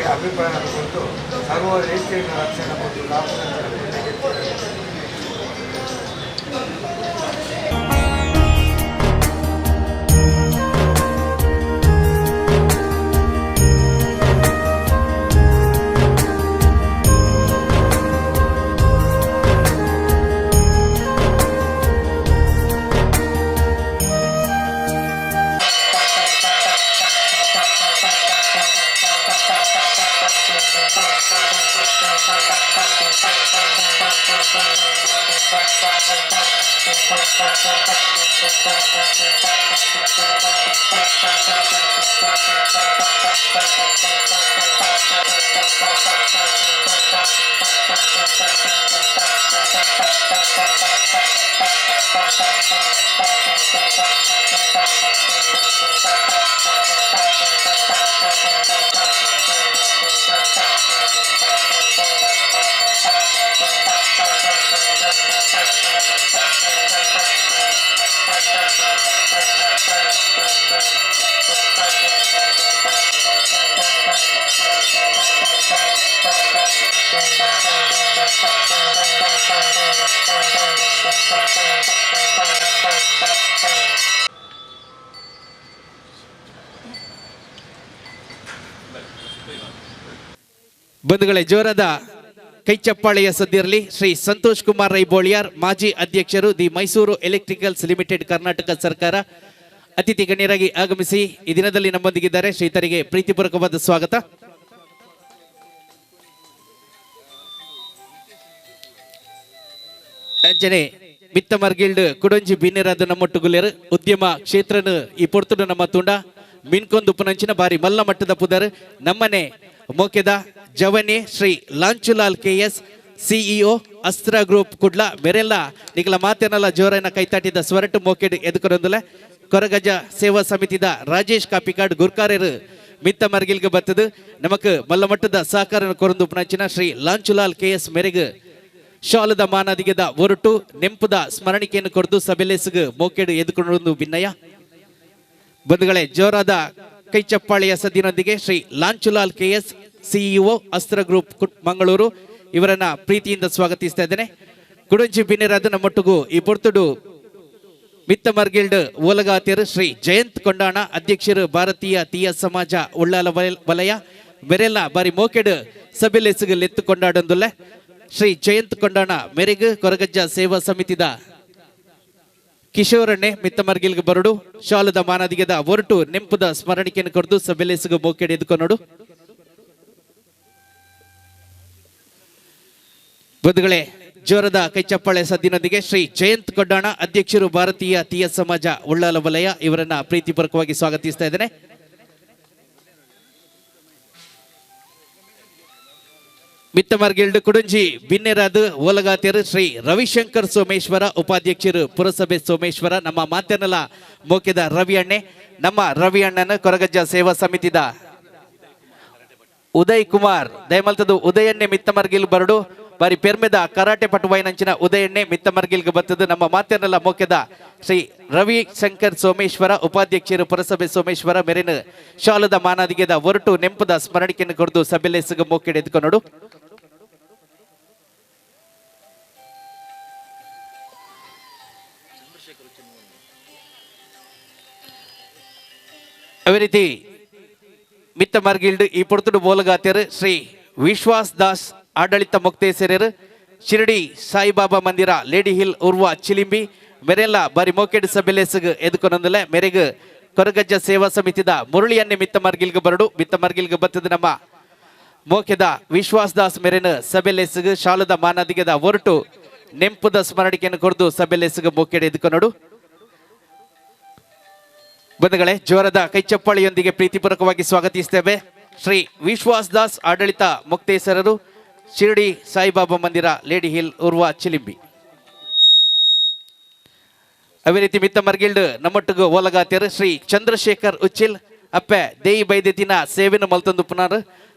ಬಗ್ಗೆ ಅಭಿಪ್ರಾಯ ಕೊಟ್ಟು ಸರ್ವ ರೇಷ್ಮೆಯನ್ನು ರಕ್ಷಣೆ ಮತ್ತು ಲಾಭ ಬಂಧುಗಳೇ, ಜೋರಾದ ಕೈಚಪ್ಪಾಳೆಯ ಸದ್ದಿರಲಿ. ಶ್ರೀ ಸಂತೋಷ್ ಕುಮಾರ್ ರೈಬೋಳಿಯಾರ್, ಮಾಜಿ ಅಧ್ಯಕ್ಷರು, the Mysuru electricals limited, Karnataka ಸರ್ಕಾರ, ಅತಿಥಿ ಗಣ್ಯರಾಗಿ ಆಗಮಿಸಿ ಈ ದಿನದಲ್ಲಿ ನಮ್ಮೊಂದಿಗಿದ್ದಾರೆ. ಶ್ರೀತರಿಗೆ ಪ್ರೀತಿಪೂರ್ವಕವಾದ ಸ್ವಾಗತ. ಅಂಚನೆ ಮಿತ್ತ ಮರ್ಗಿಲ್ಡ್ ಕುಡಂಜಿ ಬಿನ್ನೆರಾದ ನಮ್ಮೊಟ್ಟುಗುಲ್ಯರು ಉದ್ಯಮ ಕ್ಷೇತ್ರನು ಈ ಪೊರ್ತುಡು ನಮ್ಮ ತುಂಡ ಮಿನ್ಕೊಂದು ಪುನಂಚಿನ ಬಾರಿ ಮಲ್ಲ ಮಟ್ಟದ ಪುದರ್ ನಮ್ಮನೆ ಮೋಕೆದ ಜವನೆ ಶ್ರೀ ಲಾಂಚುಲಾಲ್ KS CEO ಅಸ್ತ್ರ ಗ್ರೂಪ್ ಕುಡ್ಲ ಬೇರೆಲ್ಲ ನಿಗಲ ಮಾತೇನಲ್ಲ ಜೋರನ ಕೈತಾಟಿದ ಸ್ವರಟು ಮೋಕೆಡ್ ಎದುಕೊರೊಂದುಲ ಕೊರಗಜ ಸೇವಾ ಸಮಿತಿದ ರಾಜೇಶ್ ಕಾಪಿಕಾಡ್ ಗುರ್ಕಾರೇರು ಮಿತ್ತ ಮರ್ಗಿಲ್ಗೆ ಬತ್ತದು ನಮಕ್ ಮಲ್ಲ ಮಟ್ಟದ ಸಹಕಾರ ಕೊರೊಂದು ಪುನಂಚಿನ ಶ್ರೀ ಲಾಂಚುಲಾಲ್ KS ಮೇರೆಗೆ ಶಾಲದ ಮಾನದಿಗೆದ ಹೊರಟು ನೆಂಪುದ ಸ್ಮರಣಿಕೆಯನ್ನು ಕೊರದು ಸಭೆಲೆಸಗ ಮೋಕೆಡು ಎದುಕೊಂಡು ಭಿನ್ನಯ. ಬಂಧುಗಳೇ, ಜೋರಾದ ಕೈಚಪ್ಪಾಳೆಯ ಸದ್ದಿನೊಂದಿಗೆ ಶ್ರೀ ಲಾಂಚುಲಾಲ್ KS CEO ಅಸ್ತ್ರ ಗ್ರೂಪ್ ಮಂಗಳೂರು ಇವರನ್ನ ಪ್ರೀತಿಯಿಂದ ಸ್ವಾಗತಿಸ್ತಾ ಇದ್ದೇನೆ. ಕುಡಂಜಿ ಬಿನ್ನೆರಾದ ನಮ್ಮೊಟ್ಟಿಗೂ ಈ ಪೊರ್ತುಡು ಮಿತ್ತ ಮರ್ಗಿಲ್ಡ್ ಓಲಗಾತಿಯರು ಶ್ರೀ ಜಯಂತ್ ಕೊಂಡಾಣ, ಅಧ್ಯಕ್ಷರು, ಭಾರತೀಯ ತೀಯ ಸಮಾಜ ಉಳ್ಳಾಲ ವಲಯ ಮೆರೆಲ್ಲ ಬಾರಿ ಮೋಕೆಡು ಸಭೆಲೆಸಗ ಲೆತ್ತು ಕೊಂಡಾಡೊಂದುಲ್ಲ ಶ್ರೀ ಜಯಂತ್ ಕೊಂಡಾಣ ಮೇರೆಗೆ ಕೊರಗಜ್ಜ ಸೇವಾ ಸಮಿತಿದ ಕಿಶೋರಣ್ಣೆ ಮಿತ್ತ ಮರ್ಗಿಲ್ಗೆ ಬರಡು ಶಾಲದ ಮಾನದಿಗೆದ ಹೊರಟು ನೆಂಪುದ ಸ್ಮರಣಿಕೆಯನ್ನು ಕೊರದು ಸಭೆಲೆಸಗ ಮೋಕೆಡು ಎದುಕೊನೋಡು. ಬಂಧುಗಳೇ, ಜೋರದ ಕೈಚಪ್ಪಾಳೆ ಸದ್ದಿನೊಂದಿಗೆ ಶ್ರೀ ಜಯಂತ್ ಕೊಂಡಾಣ, ಅಧ್ಯಕ್ಷರು, ಭಾರತೀಯ ತೀಯ ಸಮಾಜ ಉಳ್ಳಾಲ ವಲಯ ಇವರನ್ನ ಪ್ರೀತಿಪೂರ್ವಕವಾಗಿ ಸ್ವಾಗತಿಸ್ತಾ ಇದ್ದೇನೆ. ಮಿತ್ತ ಮರ್ಗಿಲ್ಡ್ ಕುಡಂಜಿ ಬಿನ್ನೆರಾದ ಓಲಗಾತಿಯರು ಶ್ರೀ ರವಿಶಂಕರ್ ಸೋಮೇಶ್ವರ, ಉಪಾಧ್ಯಕ್ಷರು, ಪುರಸಭೆ ಸೋಮೇಶ್ವರ, ನಮ್ಮ ಮಾತೆನಲ ಮೋಕೆದ ರವಿ ಅಣ್ಣೆ, ನಮ್ಮ ರವಿ ಅಣ್ಣನ ಕೊರಗಜ್ಜ ಸೇವಾ ಸಮಿತಿದ ಉದಯ್ ಕುಮಾರ್ ದಯಮಲ್ತದು ಉದಯಣ್ಣೆ ಮಿತ್ತ ಮರ್ಗಿಲ್ ಬರಡು ಬಾರಿ ಪೆರ್ಮೆದ ಕರಾಟೆ ಪಟುವೈನಂಚಿನ ಉದಯಣ್ಣೆ ಮಿತ್ತ ಮರ್ಗಿಲ್ಗೆ ಬತ್ತದು ನಮ್ಮ ಮಾತೆನಲ್ಲ ಮೋಕೆದ ಶ್ರೀ ರವಿ ಶಂಕರ್ ಸೋಮೇಶ್ವರ, ಉಪಾಧ್ಯಕ್ಷರು, ಪುರಸಭೆ ಸೋಮೇಶ್ವರ ಮೆರೆನ ಶಾಲದ ಮಾನದಿಗೆದ ಹೊರಟು ನೆಂಪುದ ಸ್ಮರಣಿಕೆಯನ್ನು ಕೊರದು ಸಭೆಲೆಸಗ ಮೋಕೆಡು ಎದ್ಕೊನೋಡು. ಅದೇ ರೀತಿ ಮಿತ್ತ ಮರ್ಗಿಲ್ಡ್ ಈ ಪೊರ್ತುಡು ಬೋಲಗಾತಿಯರು ಶ್ರೀ ವಿಶ್ವಾಸ್ ದಾಸ್, ಆಡಳಿತ ಮುಕ್ತೇಸರರು, ಶಿರಡಿ ಸಾಯಿಬಾಬಾ ಮಂದಿರ, ಲೇಡಿ ಹಿಲ್ ಉರ್ವ ಚಿಲಿಂಬಿ ಮೆರೆಲ್ಲ ಬಾರಿ ಮೋಕೆಡ್ ಸಭೆಲೆಸಗ ಎದುಕೊನೊಂದಲ್ಲ ಮೆರೆಗೆ ಕೊರಗಜ್ಜ ಸೇವಾ ಸಮಿತಿದ ಮುರಳಿಯನ್ನೇ ಮಿತ್ತ ಮರ್ಗಿಲ್ಗೆ ಬರಡು ಮಿತ್ತ ಮರ್ಗಿಲ್ಗೆ ಬತ್ತದ ನಮ್ಮ ಮೋಕೆದ ವಿಶ್ವಾಸ್ ದಾಸ್ ಮೆರೆನ ಸಭೆಲೆಸಗ ಶಾಲದ ಮಾನದಿಗೆದ ಹೊರಟು ನೆಂಪುದ ಸ್ಮರಣಿಕೆಯನ್ನು ಕೊರದು ಸಭೆಲೆಸಗ ಮೋಕೆಡ್ ಎದುಕೊನೋಡು. ಬಂಧುಗಳೇ, ಜೋರದ ಕೈಚಪ್ಪಾಳಿಯೊಂದಿಗೆ ಪ್ರೀತಿಪೂರ್ವಕವಾಗಿ ಸ್ವಾಗತಿಸ್ತೇವೆ. ಶ್ರೀ ವಿಶ್ವಾಸ್ ದಾಸ್, ಆಡಳಿತ ಮುಕ್ತೇಸರರು, ಶಿರಡಿ ಸಾಯಿಬಾಬಾ ಮಂದಿರ, ಲೇಡಿ ಹಿಲ್ ಉರ್ವ ಚಿಲಿಂಬಿ. ಅದೇ ರೀತಿ ಮಿತ್ತ ಮರ್ಗಿಲ್ಡ್ ನಮ್ಮೊಟ್ಟಿಗೂ ಓಲಗಾತಿಯರು ಶ್ರೀ ಚಂದ್ರಶೇಖರ್ ಉಚ್ಚಿಲ್ ಅಪ್ಪೆ ದೇಯಿ ಬೈದೆತಿನ ಸೇವೆನ ಮಲ್ತೊಂದು ಪುನರ್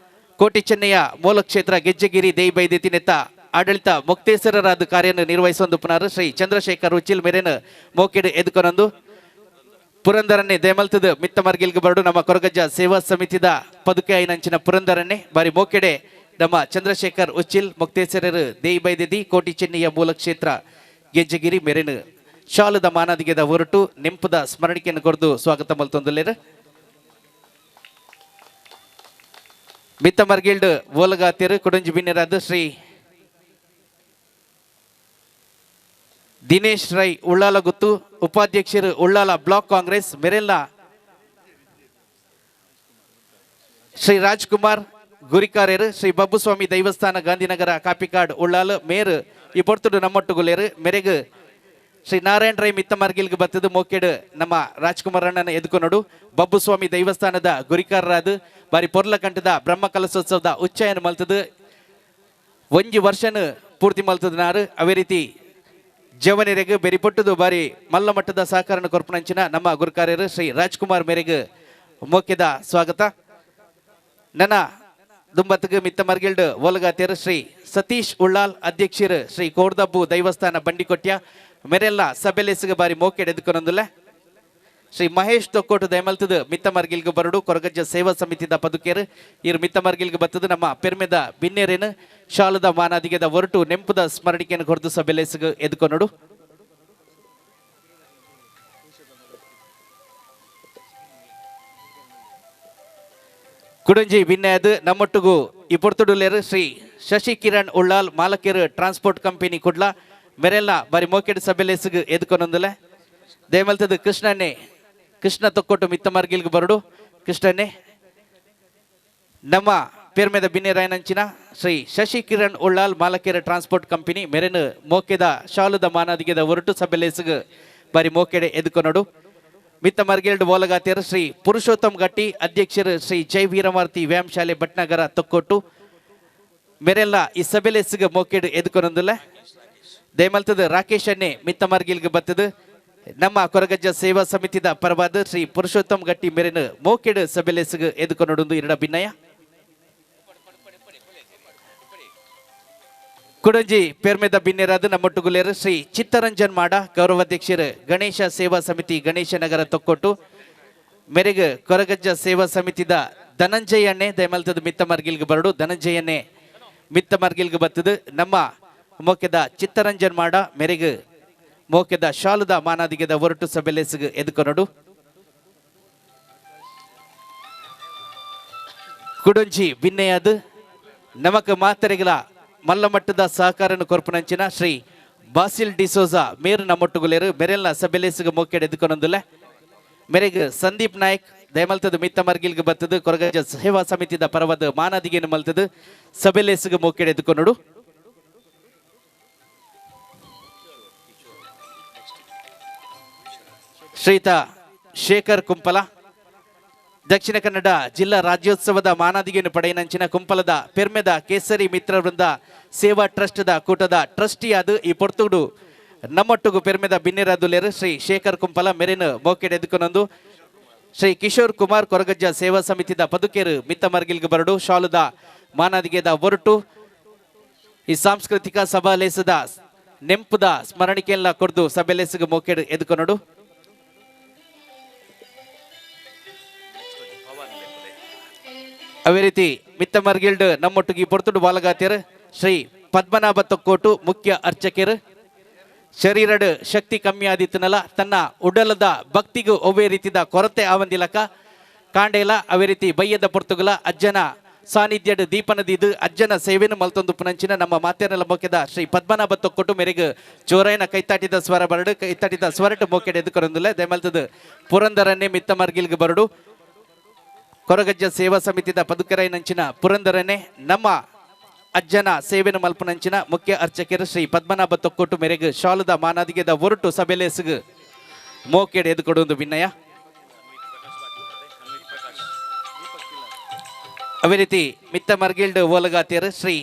ಕೋಟಿ ಚೆನ್ನಯ್ಯ ಮೂಲ ಕ್ಷೇತ್ರ ಗೆಜ್ಜೆಗಿರಿ ದೇಯಿ ಬೈದೆತಿನೆತ್ತ ಆಡಳಿತ ಮುಕ್ತೇಸರರಾದ ಕಾರ್ಯ ನಿರ್ವಹಿಸೊಂದು ಪುನರ್ ಶ್ರೀ ಚಂದ್ರಶೇಖರ್ ಉಚ್ಚಿಲ್ ಮೇರೆನ ಮೋಕೆಡು ಎದುಕೊನೊಂದು ಪುರಂದರನ್ನೇ ದೇಮಲ್ತದ ಮಿತ್ತ ಮರ್ಗಿಲ್ಗೆ ಬರಡು ನಮ್ಮ ಕೊರಗಜ್ಜ ಸೇವಾ ಸಮಿತಿದ ಪದುಕೆ ಐನಂಚಿನ ಪುರಂದರನ್ನೇ ಬಾರಿ ಮೋಕೆಡೆ ನಮ್ಮ ಚಂದ್ರಶೇಖರ್ ಉಚ್ಚಿಲ್ ಮುಕ್ತೇಶ್ವರರು ದೇಯಿ ಬೈದೆದಿ ಕೋಟಿ ಚೆನ್ನಿಯ ಮೂಲ ಕ್ಷೇತ್ರ ಗೆಜ್ಜಗಿರಿ ಮೆರೆನು ಶಾಲದ ಮಾನದಿಗೆದ ಹೊರಟು ನೆಂಪದ ಸ್ಮರಣಿಕೆಯನ್ನು ಕೊರದು ಸ್ವಾಗತ ಮಲ್ತೊಂದುಲ್ಲೇರು ಮಿತ್ತ ಮರ್ಗಿಲ್ಡ್ ಓಲಗಾತಿರು ಕುಡಂಜಿ ಬಿನ್ನೆರಾದ ಶ್ರೀ ದಿನೇಶ್ ರೈ ಉಳ್ಳಾಲ ಗುತ್ತು ಉಪಾಧ್ಯಕ್ಷರು ಉಳ್ಳಾಲ ಬ್ಲಾಕ್ ಕಾಂಗ್ರೆಸ್ ಮೆರೆಲ್ಲ ಶ್ರೀ ರಾಜ್ಕುಮಾರ್ ಗುರಿಕಾರ್ಯರು ಶ್ರೀ ಬಬ್ಬುಸ್ವಾಮಿ ದೈವಸ್ಥಾನ ಗಾಂಧಿನಗರ ಕಾಪಿಕಾಡ್ ಉಳ್ಳಾಲ ಮೇರು ಈ ಪೊರ್ತುಡು ನಮ್ಮೊಟ್ಟುಗುಲೇರು ಮೆರೆಗು ಶ್ರೀ ನಾರಾಯಣ ರೈ ಮಿತ್ತ ಮರ್ಗಿಲ್ಗೆ ಬತ್ತದು ಮೋಕೆಡು ನಮ್ಮ ರಾಜ್ಕುಮಾರ್ ಅಣ್ಣನ ಎದುಕೊನೋಡು ಬಬ್ಬುಸ್ವಾಮಿ ದೈವಸ್ಥಾನದ ಗುರಿಕಾರರಾದ ಬಾರಿ ಪೊರ್ಲ ಕಂಠದ ಬ್ರಹ್ಮ ಕಲಶೋತ್ಸವದ ಉಚ್ಚಾಯನ ಮಲ್ತದು ಒಂಜಿ ವರ್ಷನ ಪೂರ್ತಿ ಮಲ್ತದ ನಾರು ಅವೇ ರೀತಿ ಜವನಿರೆಗೆ ಬೆರಿಪೊಟ್ಟದು ಬಾರಿ ಮಲ್ಲ ಮಟ್ಟದ ಸಹಕಾರನ ಕೊರ್ಪಣಂಚಿನ ನಮ್ಮ ಗುರುಕಾರ್ಯರು ಶ್ರೀ ರಾಜ್ಕುಮಾರ್ ಮೇರೆಗೆ ಮೋಕೆದ ಸ್ವಾಗತ ನನ್ನ ದುಂಬತ್ಗೆ ಮಿತ್ತ ಮರ್ಗಿಲ್ಡ್ ಓಲಗಾತಿಯರು ಶ್ರೀ ಸತೀಶ್ ಉಳ್ಳಾಲ್ ಅಧ್ಯಕ್ಷರು ಶ್ರೀ ಕೋಡ್ದಬ್ಬು ದೈವಸ್ಥಾನ ಬಂಡಿಕೊಟ್ಯ ಮೆರೆಲ್ಲ ಸಭೆಲೆಸಿಗೆ ಬಾರಿ ಮೋಕೆಡ್ ಎದ್ಕೊನೊಂದುಲ್ಲ ಶ್ರೀ ಮಹೇಶ್ ತೊಕ್ಕೋಟು ದಯಮಲ್ತದ ಮಿತ್ತ ಮರ್ಗಿಲ್ಗೆ ಬರಡು ಕೊರಗಜ್ಜ ಸೇವಾ ಸಮಿತಿದ ಪದುಕೇರು ಇರು ಮಿತ್ತ ಮರ್ಗಿಲ್ಗೆ ಬತ್ತದು ನಮ್ಮ ಪೆರ್ಮೆದ ಬಿನ್ನೇರೇನು ಶಾಲದ ಮಾನಾದಿಗೆದ ಹೊರಟು ನೆಂಪದ ಸ್ಮರಣಿಕೆಯನ್ನು ಕೊರದು ಸಭೆಲೆಸಿಗೆ ಎದ್ಕೊನೋಡು ಕುಡಂಜಿ ಬಿನ್ನೆಯದು ನಮ್ಮೊಟ್ಟಿಗೂ ಈ ಪೊರ್ತುಡುಲೇರು ಶ್ರೀ ಶಶಿ ಕಿರಣ್ ಉಳ್ಳಾಲ್ ಮಾಲಕೇರು ಟ್ರಾನ್ಸ್ಪೋರ್ಟ್ ಕಂಪನಿ ಕುಡ್ಲ ಮೆರೆಲ್ಲ ಬಾರಿ ಮೋಕೆಡ್ ಸಭೆಲೆಸಿಗೆ ಎದ್ಕೊನೊಂದುಲ್ಲ ದಯಮಲ್ತದ ಕೃಷ್ಣನ್ನೇ ಕೃಷ್ಣ ತೊಕ್ಕೊಟ್ಟು ಮಿತ್ತ ಮರ್ಗಿಲ್ಗೆ ಬರಡು ಕೃಷ್ಣನ್ನೇ ನಮ್ಮ ಪೇರ್ಮೆದ ಬಿನ್ನೆರಾಯನಂಚಿನ ಶ್ರೀ ಶಶಿ ಕಿರಣ್ ಉಳ್ಳಾಲ್ ಮಾಲಕೇರ ಟ್ರಾನ್ಸ್ಪೋರ್ಟ್ ಕಂಪನಿ ಮೆರೆನು ಮೋಕೆದ ಶಾಲದ ಮಾನಾದಿಗೆದ ಹೊರಟು ಸಭೆಲೆಸಿಗೆ ಬಾರಿ ಮೋಕೆಡೆ ಎದ್ಕೊನೋಡು ಮಿತ್ತ ಮರ್ಗಿಲ್ಡ್ ಓಲಗಾತಿಯರು ಶ್ರೀ ಪುರುಷೋತ್ತಮ್ ಗಟ್ಟಿ ಅಧ್ಯಕ್ಷರು ಶ್ರೀ ಜೈ ವೀರಮಾರ್ತಿ ವ್ಯಾಯಾಮ ಶಾಲೆ ಭಟ್ನಗರ ತೊಕ್ಕೊಟ್ಟು ಮೆರೆಲ್ಲ ಈ ಸಭೆಲೆಸಿಗೆ ಮೋಕೆಡು ಎದ್ಕೊನೊಂದಿಲ್ಲ ದಯಮಲ್ತದ ರಾಕೇಶ್ ಅನ್ನೇ ಮಿತ್ತ ಮರ್ಗಿಲ್ಗೆ ಬತ್ತದು ನಮ್ಮ ಕೊರಗಜ್ಜ ಸೇವಾ ಸಮಿತಿದ ಪರವಾದ ಶ್ರೀ ಪುರುಷೋತ್ತಮ್ ಗಟ್ಟಿ ಮೆರೆನು ಮೋಕೆಡು ಸಭೆಲೆಸಿಗೆ ಎದ್ಕೊನೊಡು ಎರಡ ಭಿನ್ನಯ ಕುಡಂಜಿ ಪೇರ್ಮೆದ ಬಿನ್ನೆರಾದ ನಮ್ಮೊಟ್ಟುಗುಲೇರು ಶ್ರೀ ಚಿತ್ತರಂಜನ್ ಮಾಡ ಗೌರವಾಧ್ಯಕ್ಷರು ಗಣೇಶ ಸೇವಾ ಸಮಿತಿ ಗಣೇಶ ನಗರ ತೊಕ್ಕೊಟ್ಟು ಮೆರೆಗೆ ಕೊರಗಜ್ಜ ಸೇವಾ ಸಮಿತಿದ ಧನಂಜಯಣ್ಣೆ ದಯಮಲ್ತದ ಮಿತ್ತ ಮರ್ಗಿಲ್ಗೆ ಬರಡು ಧನಂಜಯಣ್ಣೆ ಮಿತ್ತ ಮರ್ಗಿಲ್ಗೆ ಬತ್ತದು ನಮ್ಮ ಮೋಕೆದ ಚಿತ್ತರಂಜನ್ ಮಾಡ ಮೆರೆಗೆ ಮೋಕೆದ ಶಾಲದ ಮಾನಾದಿಗೆದ ಹೊರಟು ಸಭೆಲೆಸಿಗೆ ಎದ್ಕೊನೋಡು ಕುಡಂಜಿ ಬಿನ್ನೆಯಾದ ನಮಕ ಮಾತರೆಗಳ ಮಲ್ಲ ಮಟ್ಟದ ಸಹಕಾರನ ಕೊರ್ಪನಂಚಿನ ಶ್ರೀ ಬಾಸಿಲ್ ಡಿಸೋಜಾ ಮೇರು ನಮ್ಮೊಟ್ಟುಗುಲೇರು ಮೆರೆಲ್ಲ ಸಭೆಲೆಸಿಗೆ ಮೋಕೆಡ್ ಎದ್ಕೊನೊಂದುಲ್ಲ ಮೆರೆಗೆ ಸಂದೀಪ್ ನಾಯ್ಕ್ ದಯಮಲ್ತದ ಮಿತ್ತ ಮರ್ಗಿಲ್ಗೆ ಬತ್ತದು ಕೊರಗಜ್ಜ ಸೇವಾ ಸಮಿತಿದ ಪರವಾದ ಮಾನಾದಿಗೆಯನ್ನು ಮಲ್ತದು ಸಭೆಲೆಸಿಗೆ ಮೋಕೆಡ್ ಎದ್ಕೊನೋಡು ಶ್ರೀತ ಶೇಖರ್ ಕುಂಪಲ ದಕ್ಷಿಣ ಕನ್ನಡ ಜಿಲ್ಲಾ ರಾಜ್ಯೋತ್ಸವದ ಮಾನಾದಿಗೆಯನ್ನು ಪಡೆಯನಂಚಿನ ಕುಂಪಲದ ಪೆರ್ಮೆದ ಕೇಸರಿ ಮಿತ್ರ ವೃಂದ ಸೇವಾ ಟ್ರಸ್ಟ್ದ ಕೂಟದ ಟ್ರಸ್ಟಿಯಾದ ಈ ಪೊರ್ತುಡು ನಮ್ಮೊಟ್ಟುಗು ಪೆರ್ಮೆದ ಬಿನ್ನೆರಾದುಲೇರು ಶ್ರೀ ಶೇಖರ್ ಕುಂಪಲ ಮೆರೆನು ಮೋಕೆಡ್ ಎದ್ಕೊನೊಂದು ಶ್ರೀ ಕಿಶೋರ್ ಕುಮಾರ್ ಕೊರಗಜ್ಜ ಸೇವಾ ಸಮಿತಿದ ಪದುಕೇರು ಮಿತ್ತ ಮರ್ಗಿಲ್ಗೆ ಬರಡು ಶಾಲದ ಮಾನಾದಿಗೆದ ಹೊರಟು ಈ ಸಾಂಸ್ಕೃತಿಕ ಸಭಾಲೇಸದ ನೆಂಪದ ಸ್ಮರಣಿಕೆಯನ್ನ ಕೊರ್ದು ಸಭೆಲೆಸಿಗೆ ಮೋಕೆಡ್ ಎದ್ಕೊನೋಡು ಅವೇ ರೀತಿ ಮಿತ್ತ ಮರ್ಗಿಲ್ಡ್ ನಮ್ಮೊಟ್ಟಿಗೆ ಪೊರ್ತುಡು ಬಾಲಗಾತಿಯರು ಶ್ರೀ ಪದ್ಮನಾಭ ತೊಕ್ಕೋಟು ಮುಖ್ಯ ಅರ್ಚಕರು ಶರೀರಡ್ ಶಕ್ತಿ ಕಮ್ಮಿ ಆದಿತ್ತನಲ್ಲ ತನ್ನ ಉಡಲದ ಭಕ್ತಿಗೂ ಒವ್ವೇ ರೀತಿದ ಕೊರತೆ ಆವಂದಿಲಕ ಕಾಂಡೇಲ ಅವೇ ರೀತಿ ಬಯ್ಯದ ಪೊರ್ತುಗಲ ಅಜ್ಜನ ಸಾನ್ನಿಧ್ಯಡ್ ದೀಪನದಿದು ಅಜ್ಜನ ಸೇವೆನು ಮಲ್ತೊಂದು ಪುನಂಚಿನ ನಮ್ಮ ಮಾತೇನಲ ಮೋಕೆದ ಶ್ರೀ ಪದ್ಮನಾಭ ತೊಕ್ಕೊಟ್ಟು ಮೆರೆಗೆ ಜೋರಾಯನ ಕೈತಾಟಿದ ಸ್ವರ ಬರಡು ಕೈತಾಟಿದ ಸ್ವರಟ ಮೋಕೆಡ್ ಎದ್ಕೊರೊಂದಿಲ್ಲ ದಯಮಲ್ತದ ಪುರಂದರನ್ನೇ ಮಿತ್ತ ಮರ್ಗಿಲ್ಗೆ ಬರಡು ಕೊರಗಜ್ಜ ಸೇವಾ ಸಮಿತಿದ ಪದುಕರೈನಂಚಿನ ಪುರಂದರನ್ನೇ ನಮ್ಮ ಅಜ್ಜನ ಸೇವೆನ ಮಲ್ಪನಂಚಿನ ಮುಖ್ಯ ಅರ್ಚಕರು ಶ್ರೀ ಪದ್ಮನಾಭ ತೊಕ್ಕೊಟ್ಟು ಮೆರೆಗೆ ಶಾಲದ ಮಾನಾದಿಗೆದ ಹೊರಟು ಸಭೆಲೆಸಿಗೆ ಮೋಕೆಡ್ ಎದ್ಕೊಡೊಂದು ವಿನಯ ಅವೇ ರೀತಿ ಮಿತ್ತ ಮರ್ಗಿಲ್ಡ್ ಓಲಗಾತಿಯರು ಶ್ರೀ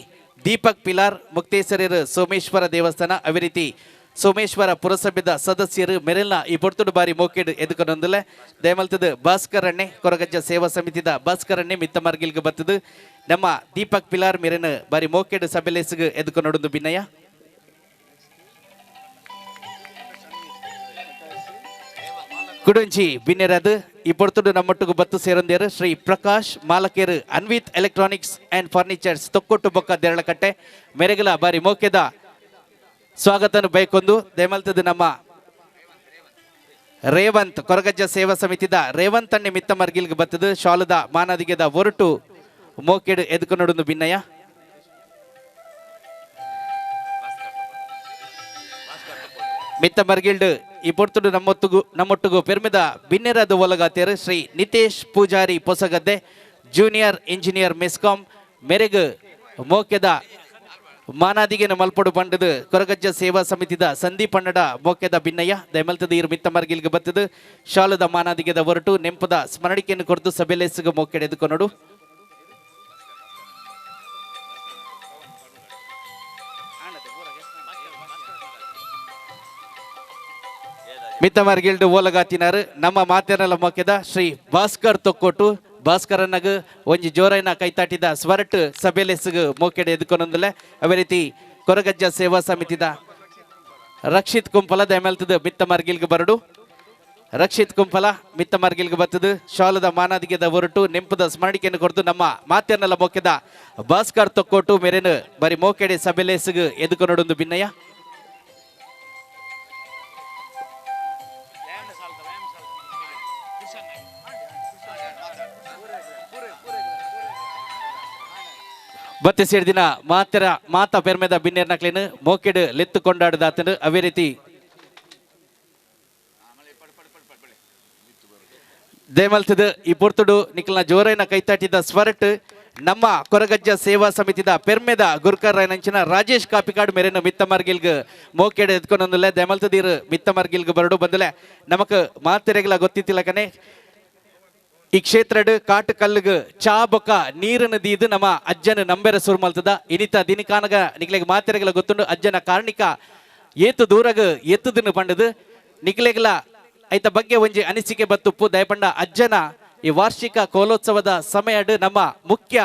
ದೀಪಕ್ ಪಿಲಾರ್ ಮುಕ್ತೇಶ್ವರರು ಸೋಮೇಶ್ವರ ದೇವಸ್ಥಾನ ಅವೇ ರೀತಿ ಸೋಮೇಶ್ವರ ಪುರಸಭೆದ ಸದಸ್ಯರು ಮೆರೆಲ್ಲ ಈ ಪೊರ್ತುಡು ಬಾರಿ ಮೋಕೆಡ್ ಎದ್ಕೊನೊಂದಿಲ್ಲ ದಯಮಲ್ತದ ಭಾಸ್ಕರ್ ಅಣ್ಣೆ ಕೊರಗಜ್ಜ ಸೇವಾ ಸಮಿತಿದ ಭಾಸ್ಕರ್ ಅಣ್ಣೆ ಮಿತ್ತ ಮರ್ಗಿಲ್ಗೆ ಬತ್ತದು ನಮ್ಮ ದೀಪಕ್ ಪಿಲಾರ್ ಮೆರೆನು ಬಾರಿ ಮೋಕೆಡ್ ಸಭೆಲೆಸಿಗೆ ಎದ್ಕೊನೊಡೊಂದು ಭಿನ್ನಯ ಕುಡುಂಜಿ ಬಿನ್ನೆರದು ಈ ಪೊರ್ತುಡು ನಮ್ಮೊಟ್ಟಿಗೆ ಬತ್ತು ಸೇರೊಂದೇರು ಶ್ರೀ ಪ್ರಕಾಶ್ ಮಾಲಕೇರು Anvith electronics and furnitures Thokkottu ಬೊಕ್ಕ ದೇರಳಕಟ್ಟೆ ಮೆರೆಗಲ ಬಾರಿ ಮೋಕೆದ ಸ್ವಾಗತನು ಬೈಕೊಂದು ದೇಮಲ್ತದ ನಮ್ಮ ರೇವಂತ್ ಕೊರಗಜ್ಜ ಸೇವಾ ಸಮಿತಿದ ರೇವಂತ್ ಅನ್ನೆ ಮಿತ್ತ ಮರ್ಗಿಲ್ಗೆ ಬತ್ತದು ಶಾಲದ ಮಾನದಿಗೆದ ಹೊರಟು ಮೋಕೆಡು ಎದ್ಕೊಂಡು ಭಿನ್ನಯ ಮಿತ್ತ ಮರ್ಗಿಲ್ಡ್ ಈ ಪೊರ್ತುಡು ನಮ್ಮೊಟ್ಟಿಗೂ ಪೆರ್ಮಿದ ಬಿನ್ನೆರದು ಒಲಗಾತಿಯರು ಶ್ರೀ ನಿತೇಶ್ ಪೂಜಾರಿ ಪೊಸಗದ್ದೆ ಜೂನಿಯರ್ ಇಂಜಿನಿಯರ್ ಮೆಸ್ಕಾಂ ಮೆರೆಗು ಮೋಕೆದ ಮಾನಾದಿಗೆನ ಮಲ್ಪಡು ಬಂಡದು ಕೊರಗಜ್ಜ ಸೇವಾ ಸಮಿತಿದ ಸಂದೀಪ್ ಅಣ್ಣಡ ಮೋಕೆದ ಭಿನ್ನಯ್ಯ ದಯಮಲ್ತದ ಇರು ಮಿತ್ತ ಮರ್ಗಿಲ್ಗೆ ಬತ್ತದು ಶಾಲದ ಮಾನಾದಿಗೆದ ಹೊರಟು ನೆಂಪದ ಸ್ಮರಣಿಕೆಯನ್ನು ಕೊರದು ಸಭೆಲೆಸ್ಗ ಮೋಕೆಡೆ ಎದ್ಕೊಂಡು ಮಿತ್ತ ಮರ್ಗಿಲ್ಡ್ ಓಲಗಾತಿನಾರು ನಮ್ಮ ಮಾತೇನಲ್ಲ ಮೋಕೆದ ಶ್ರೀ ಭಾಸ್ಕರ್ ತೊಕ್ಕೋಟು ಭಾಸ್ಕರನಗ ಒಂಜಿ ಜೋರೈನ ಕೈತಾಟಿದ ಸ್ವರಟ್ ಸಭೆಲೆಸ್ಗ ಮೋಕೆಡೆ ಎದ್ಕೊಂಡಲೆ ಅವೇ ರೀತಿ ಕೊರಗಜ್ಜ ಸೇವಾ ಸಮಿತಿದ ರಕ್ಷಿತ್ ಕುಂಪಲ ದಯಮೆಲ್ತದ ಮಿತ್ತ ಮರ್ಗಿಲ್ಗೆ ಬರಡು ರಕ್ಷಿತ್ ಕುಂಪಲ ಮಿತ್ತ ಮರ್ಗಿಲ್ಗೆ ಬತ್ತದು ಶಾಲದ ಮಾನಾದಿಗೆದ ಹೊರಟು ನೆಂಪದ ಸ್ಮರಣಿಕೆಯನ್ನು ಕೊರತು ನಮ್ಮ ಮಾತೇನಲ್ಲ ಮೋಕೆದ ಭಾಸ್ಕರ್ ತೊಕ್ಕೋಟು ಮೇರೇನು ಬರೀ ಮೋಕೆಡೆ ಸಭೆಲೆಸ್ಗ ಎದ್ಕೊಂಡು ಭಿನ್ನಯ ಬತ್ತೆ ಸೇರಿದಿನ ಮಾತ ಪೆರ್ಮೆದ ಬಿನ್ನೇರ್ ನಕ್ಲೇನು ಮೋಕೆಡು ಲೆತ್ತು ಕೊಂಡಾಡದಾತನು ಅವೇ ರೀತಿ ದೇಮಲ್ತದ ಈ ಪೊರ್ತುಡು ನಿಖಲ್ನ ಜೋರೈನ ಕೈತಾಟಿದ ಸ್ವರಟ್ ನಮ್ಮ ಕೊರಗಜ್ಜ ಸೇವಾ ಸಮಿತಿದ ಪೆರ್ಮೆದ ಗುರ್ಕರ್ ರೈನಂಚಿನ ರಾಜೇಶ್ ಕಾಪಿಕಾಡ್ ಮೇರೇನು ಮಿತ್ತ ಮರ್ಗಿಲ್ಗ ಮೋಕೆಡು ಎದ್ಕೊಂಡೊಂದುಲೆ ದೇಮಲ್ತದೀರು ಮಿತ್ತ ಮರ್ಗಿಲ್ಗ ಬರಡು ಬಂದಲೆ ನಮಕ್ ಮಾತೆರೆಗಳ ಗೊತ್ತಿತ್ತಿಲ್ಲ ಕನೆ ಈ ಕ್ಷೇತ್ರಡು ಕಾಟು ಕಲ್ಲುಗು ಚಾ ಬೊಕ್ಕ ನೀರನ್ನು ದೀದು ನಮ್ಮ ಅಜ್ಜನ ನಂಬೆರ ಸುರು ಮಲ್ತದ ಇನಿತ ದಿನಿಕಾನಗ ನಿಕ್ಲೆಗ್ ಮಾತೆರೆಗಳ ಗೊತ್ತುಂಡು ಅಜ್ಜನ ಕಾರ್ಣಿಕ ಏತು ದೂರಗ ಎತ್ತುದನ್ನು ಪಂಡದು ನಿಕ್ಲೆಗ್ಲ ಐತ ಬಗ್ಗೆ ಒಂಜಿ ಅನಿಸಿಕೆ ಬತ್ತುಪ್ಪು ದಯಪಂಡ ಅಜ್ಜನ ಈ ವಾರ್ಷಿಕ ಕೋಲೋತ್ಸವದ ಸಮಯಡು ನಮ್ಮ ಮುಖ್ಯ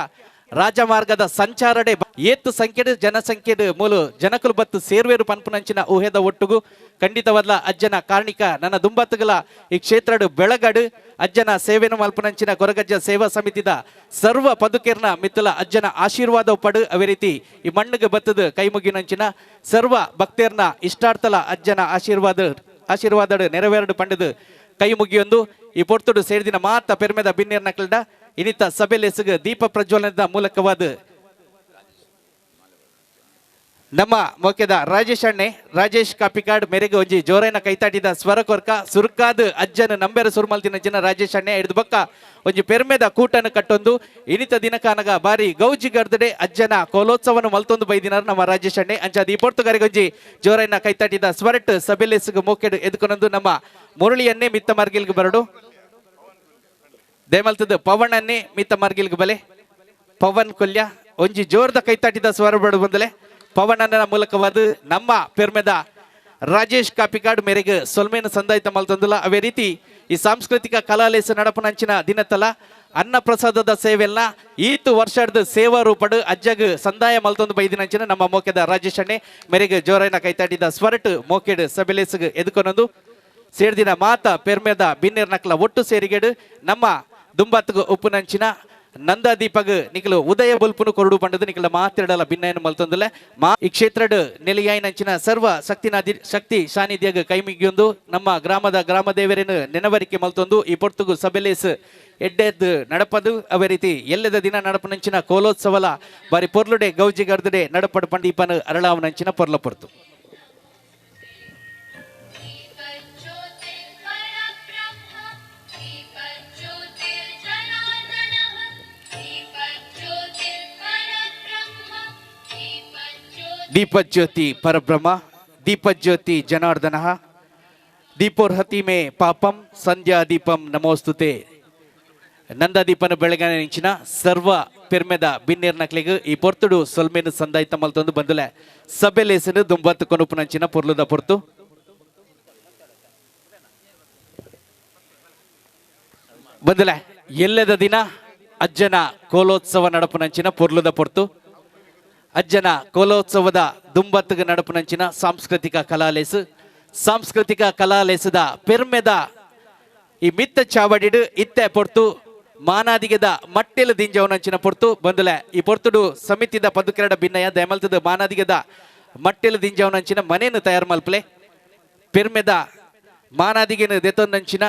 ರಾಜಮಾರ್ಗದ ಸಂಚಾರಡೆ ಏತ್ತು ಸಂಖ್ಯೆಡು ಜನಸಂಖ್ಯೆಡು ಮೂಲು ಜನಕುಲು ಬತ್ತು ಸೇರ್ವೇರು ಪನ್ಪುನಂಚಿನ ಊಹೆದ ಒಟ್ಟುಗು ಖಂಡಿತವಲ್ಲ ಅಜ್ಜನ ಕಾರ್ಣಿಕ ನನ್ನ ದುಂಬತ್ತುಗಳ ಈ ಕ್ಷೇತ್ರಡು ಬೆಳಗಡು ಅಜ್ಜನ ಸೇವೆನು ಮಲ್ಪುನಂಚಿನ ಕೊರಗಜ್ಜ ಸೇವಾ ಸಮಿತಿದ ಸರ್ವ ಪದುಕೇರ್ನ ಮಿತ್ತಲ ಅಜ್ಜನ ಆಶೀರ್ವಾದ ಪಡು ಅವೇ ರೀತಿ ಈ ಮಣ್ಣಿಗೆ ಬತ್ತದು ಕೈ ಮುಗಿನಂಚಿನ ಸರ್ವ ಭಕ್ತೇರ್ನ ಇಷ್ಟಾರ್ಥಲ ಅಜ್ಜನ ಆಶೀರ್ವಾದ ನೆರವೇರಡು ಪಂಡದು ಕೈ ಮುಗಿಯೊಂದು ಈ ಪೊರ್ತುಡು ಸೇರಿದಿನ ಮಾತ ಪೆರ್ಮೆದ ಬಿನ್ನೇರ್ ನಕಲ್ಡ ಇನಿತ ಸಭೆಲೆಸ್ಗ ದೀಪ ಪ್ರಜ್ವಲನದ ಮೂಲಕವಾದ ನಮ್ಮ ಮೊಕೆದ ರಾಜೇಶ್ ಕಾಪಿಕಾಡ್ ಮೇರೆಗೆ ಒಂಜಿ ಜೋರೈನ ಕೈತಾಟಿದ ಸ್ವರ ಕೊರ್ಕ ಸುರ್ಕಾದ ಅಜ್ಜನ ನಂಬೆರ ಸುರ್ಮಲ್ತಿನ ಜನ ರಾಜೇಶ್ ಅಣ್ಣೆ ಹಿಡಿದು ಬಕ್ಕ ಒಂಜಿ ಪೆರ್ಮೆದ ಕೂಟನ್ನು ಕಟ್ಟೊಂದು ಇನಿತ ದಿನಕಾನಗ ಬಾರಿ ಗೌಜಿ ಗರ್ದಡೆ ಅಜ್ಜನ ಕೋಲೋತ್ಸವನು ಮಲ್ತೊಂದು ಬೈದಿನಾರ ನಮ್ಮ ರಾಜೇಶ್ ಅಣ್ಣೆ ಅಂಚಾದ ಈ ಪೊರ್ತುಗಾರಿಗೆ ಒಂಜಿ ಜೋರೈನ ಕೈತಾಟಿದ ಸ್ವರಟ್ ಸಭೆಲೆಸ್ಗ ಮೋಕೆಡು ಎದ್ಕೊಂಡೊಂದು ನಮ್ಮ ಮುರಳಿಯನ್ನೇ ಮಿತ್ತ ಮರ್ಗಿಲ್ಗೆ ಬರಡು ದೇಮಲ್ತದ ಪವನ್ ಅನ್ನೇ ಮಿತ್ತ ಮರ್ಗಿಲ್ಗೆ ಬಲೆ ಪವನ್ ಕೊಲ್ಯ ಒಂಜಿ ಜೋರ್ದ ಕೈತಾಟಿದ ಸ್ವರ ಬಡು ಬಂದಲೆ ಪವನ್ ಅನ್ನನ ಮೂಲಕವಾದ ನಮ್ಮ ಪೆರ್ಮೆದ ರಾಜೇಶ್ ಕಾಪಿಕಾಡ್ ಮೇರೆಗೆ ಸೊಲ್ಮೇನ ಸಂದಾಯಿತ ಮಲ್ತೊಂದುಲ ಅವೇ ರೀತಿ ಈ ಸಾಂಸ್ಕೃತಿಕ ಕಲಾಲೇಸ ನಡಪನಂಚಿನ ದಿನತಲ ಅನ್ನ ಪ್ರಸಾದದ ಸೇವೆಲ್ಲ ಈತು ವರ್ಷದ ಸೇವಾ ರೂಪಡು ಅಜ್ಜಗ್ ಸಂದಾಯ ಮಲ್ತೊಂದು ಬೈದಿನಂಚಿನ ನಮ್ಮ ಮೋಕೆದ ರಾಜೇಶ್ ಅಣ್ಣೆ ಮೇರೆಗೆ ಜೋರೈನ ಕೈತಾಟಿದ ಸ್ವರಟ್ ಮೋಕೆಡ್ ಸಭೆಲೆಸ್ಗ ಎದ್ಕೊಂಡೊಂದು ಸೇರ್ದಿನ ಮಾತ ಪೆರ್ಮೆದ ಬಿನ್ನೇರ್ ನಕ್ಲ ಒಟ್ಟು ಸೇರಿಗೆಡು ನಮ್ಮ ದುಂಬತ್ಗ ಉಪ್ಪುನಂಚಿನ ನಂದಾದೀಪಗ್ ನಿಖಲು ಉದಯ ಬುಲ್ಪುನು ಕೊರಡು ಪಂಡದು ನಿಖಲ ಮಾತಿರಡಲ ಭಿನ್ನಯನ್ನು ಮಲ್ತೊಂದುಲೆ ಈ ಕ್ಷೇತ್ರಡು ನೆಲೆಯಾಯಿನಂಚಿನ ಸರ್ವ ಶಕ್ತಿ ಸಾನ್ನಿಧ್ಯಗ ಕೈಮಿಗಿಯೊಂದು ನಮ್ಮ ಗ್ರಾಮದೇವರೇನು ನೆನವರಿಕೆ ಮಲ್ತೊಂದು ಈ ಪೊರ್ತುಗು ಸಭೆಲೇಸ್ ಎಡ್ಡೆದ್ದು ನಡಪದು ಅವೇ ರೀತಿ ಎಲ್ಲದ ದಿನ ನಡಪನಂಚಿನ ಕೋಲೋತ್ಸವಲ ಬಾರಿ ಪೊರ್ಲುಡೆ ಗೌಜಿ ಗರ್ದುಡೆ ನಡಪಡು ಪಂಡೀಪನು ಅರಳಾವನಂಚಿನ ಪೊರ್ಲ ಪೊರ್ತು ದೀಪಜ್ಯೋತಿ ಪರಬ್ರಹ್ಮ ದೀಪಜ್ಯೋತಿ ಜನಾರ್ದನ ದೀಪೋರ್ಹತಿ ಮೇ ಪಾಪಂ ಸಂಧ್ಯಾ ದೀಪಂ ನಮೋಸ್ತುತೆ ನಂದಾದೀಪನ ಬೆಳಗನಿಂಚಿನ ಸರ್ವ ಪೆರ್ಮೆದ ಬಿನ್ನೇರ್ ನಕ್ಲಿಗೆ ಈ ಪೊರ್ತುಡು ಸೊಲ್ಮೇನು ಸಂದಾಯಿತ ಮಲ್ತೊಂದು ಬಂದುಲೆ ಸಭೆಲೇಸನು ದುಂಬತ್ತು ಕೊನುಪುನಂಚಿನ ಪೊರ್ಲುದ ಪೊರ್ತು ಬಂದುಲೆ ಎಲ್ಲದ ದಿನ ಅಜ್ಜನ ಕೋಲೋತ್ಸವ ನಡಪುನಂಚಿನ ಪೊರ್ಲುದ ಪೊರ್ತು ಅಜ್ಜನ ಕೋಲೋತ್ಸವದ ದುಂಬತ್ತಗ ನಡಪುನಂಚಿನ ಸಾಂಸ್ಕೃತಿಕ ಕಲಾಲೇಸು ಸಾಂಸ್ಕೃತಿಕ ಕಲಾಲೇಸದ ಪೆರ್ಮೆದ ಈ ಮಿತ್ತ ಚಾವಡಿಡು ಇತ್ತೆ ಪೊರ್ತು ಮಾನಾದಿಗೆದ ಮಟ್ಟೆಲು ದಿಂಜವನಂಚಿನ ಪೊರ್ತು ಬಂದುಲೆ ಈ ಪೊರ್ತುಡು ಸಮಿತಿದ ಪದುಕೆರಡ ಭಿನ್ನಯ ದಯಮಲ್ತದ ಮಾನಾದಿಗೆದ ಮಟ್ಟೆಲು ದಿಂಜವನಂಚಿನ ಮನೇನು ತಯಾರು ಮಲ್ಪಲೆ ಪೆರ್ಮೆದ ಮಾನಾದಿಗೆನು ದೆತೊಂದಂಚಿನ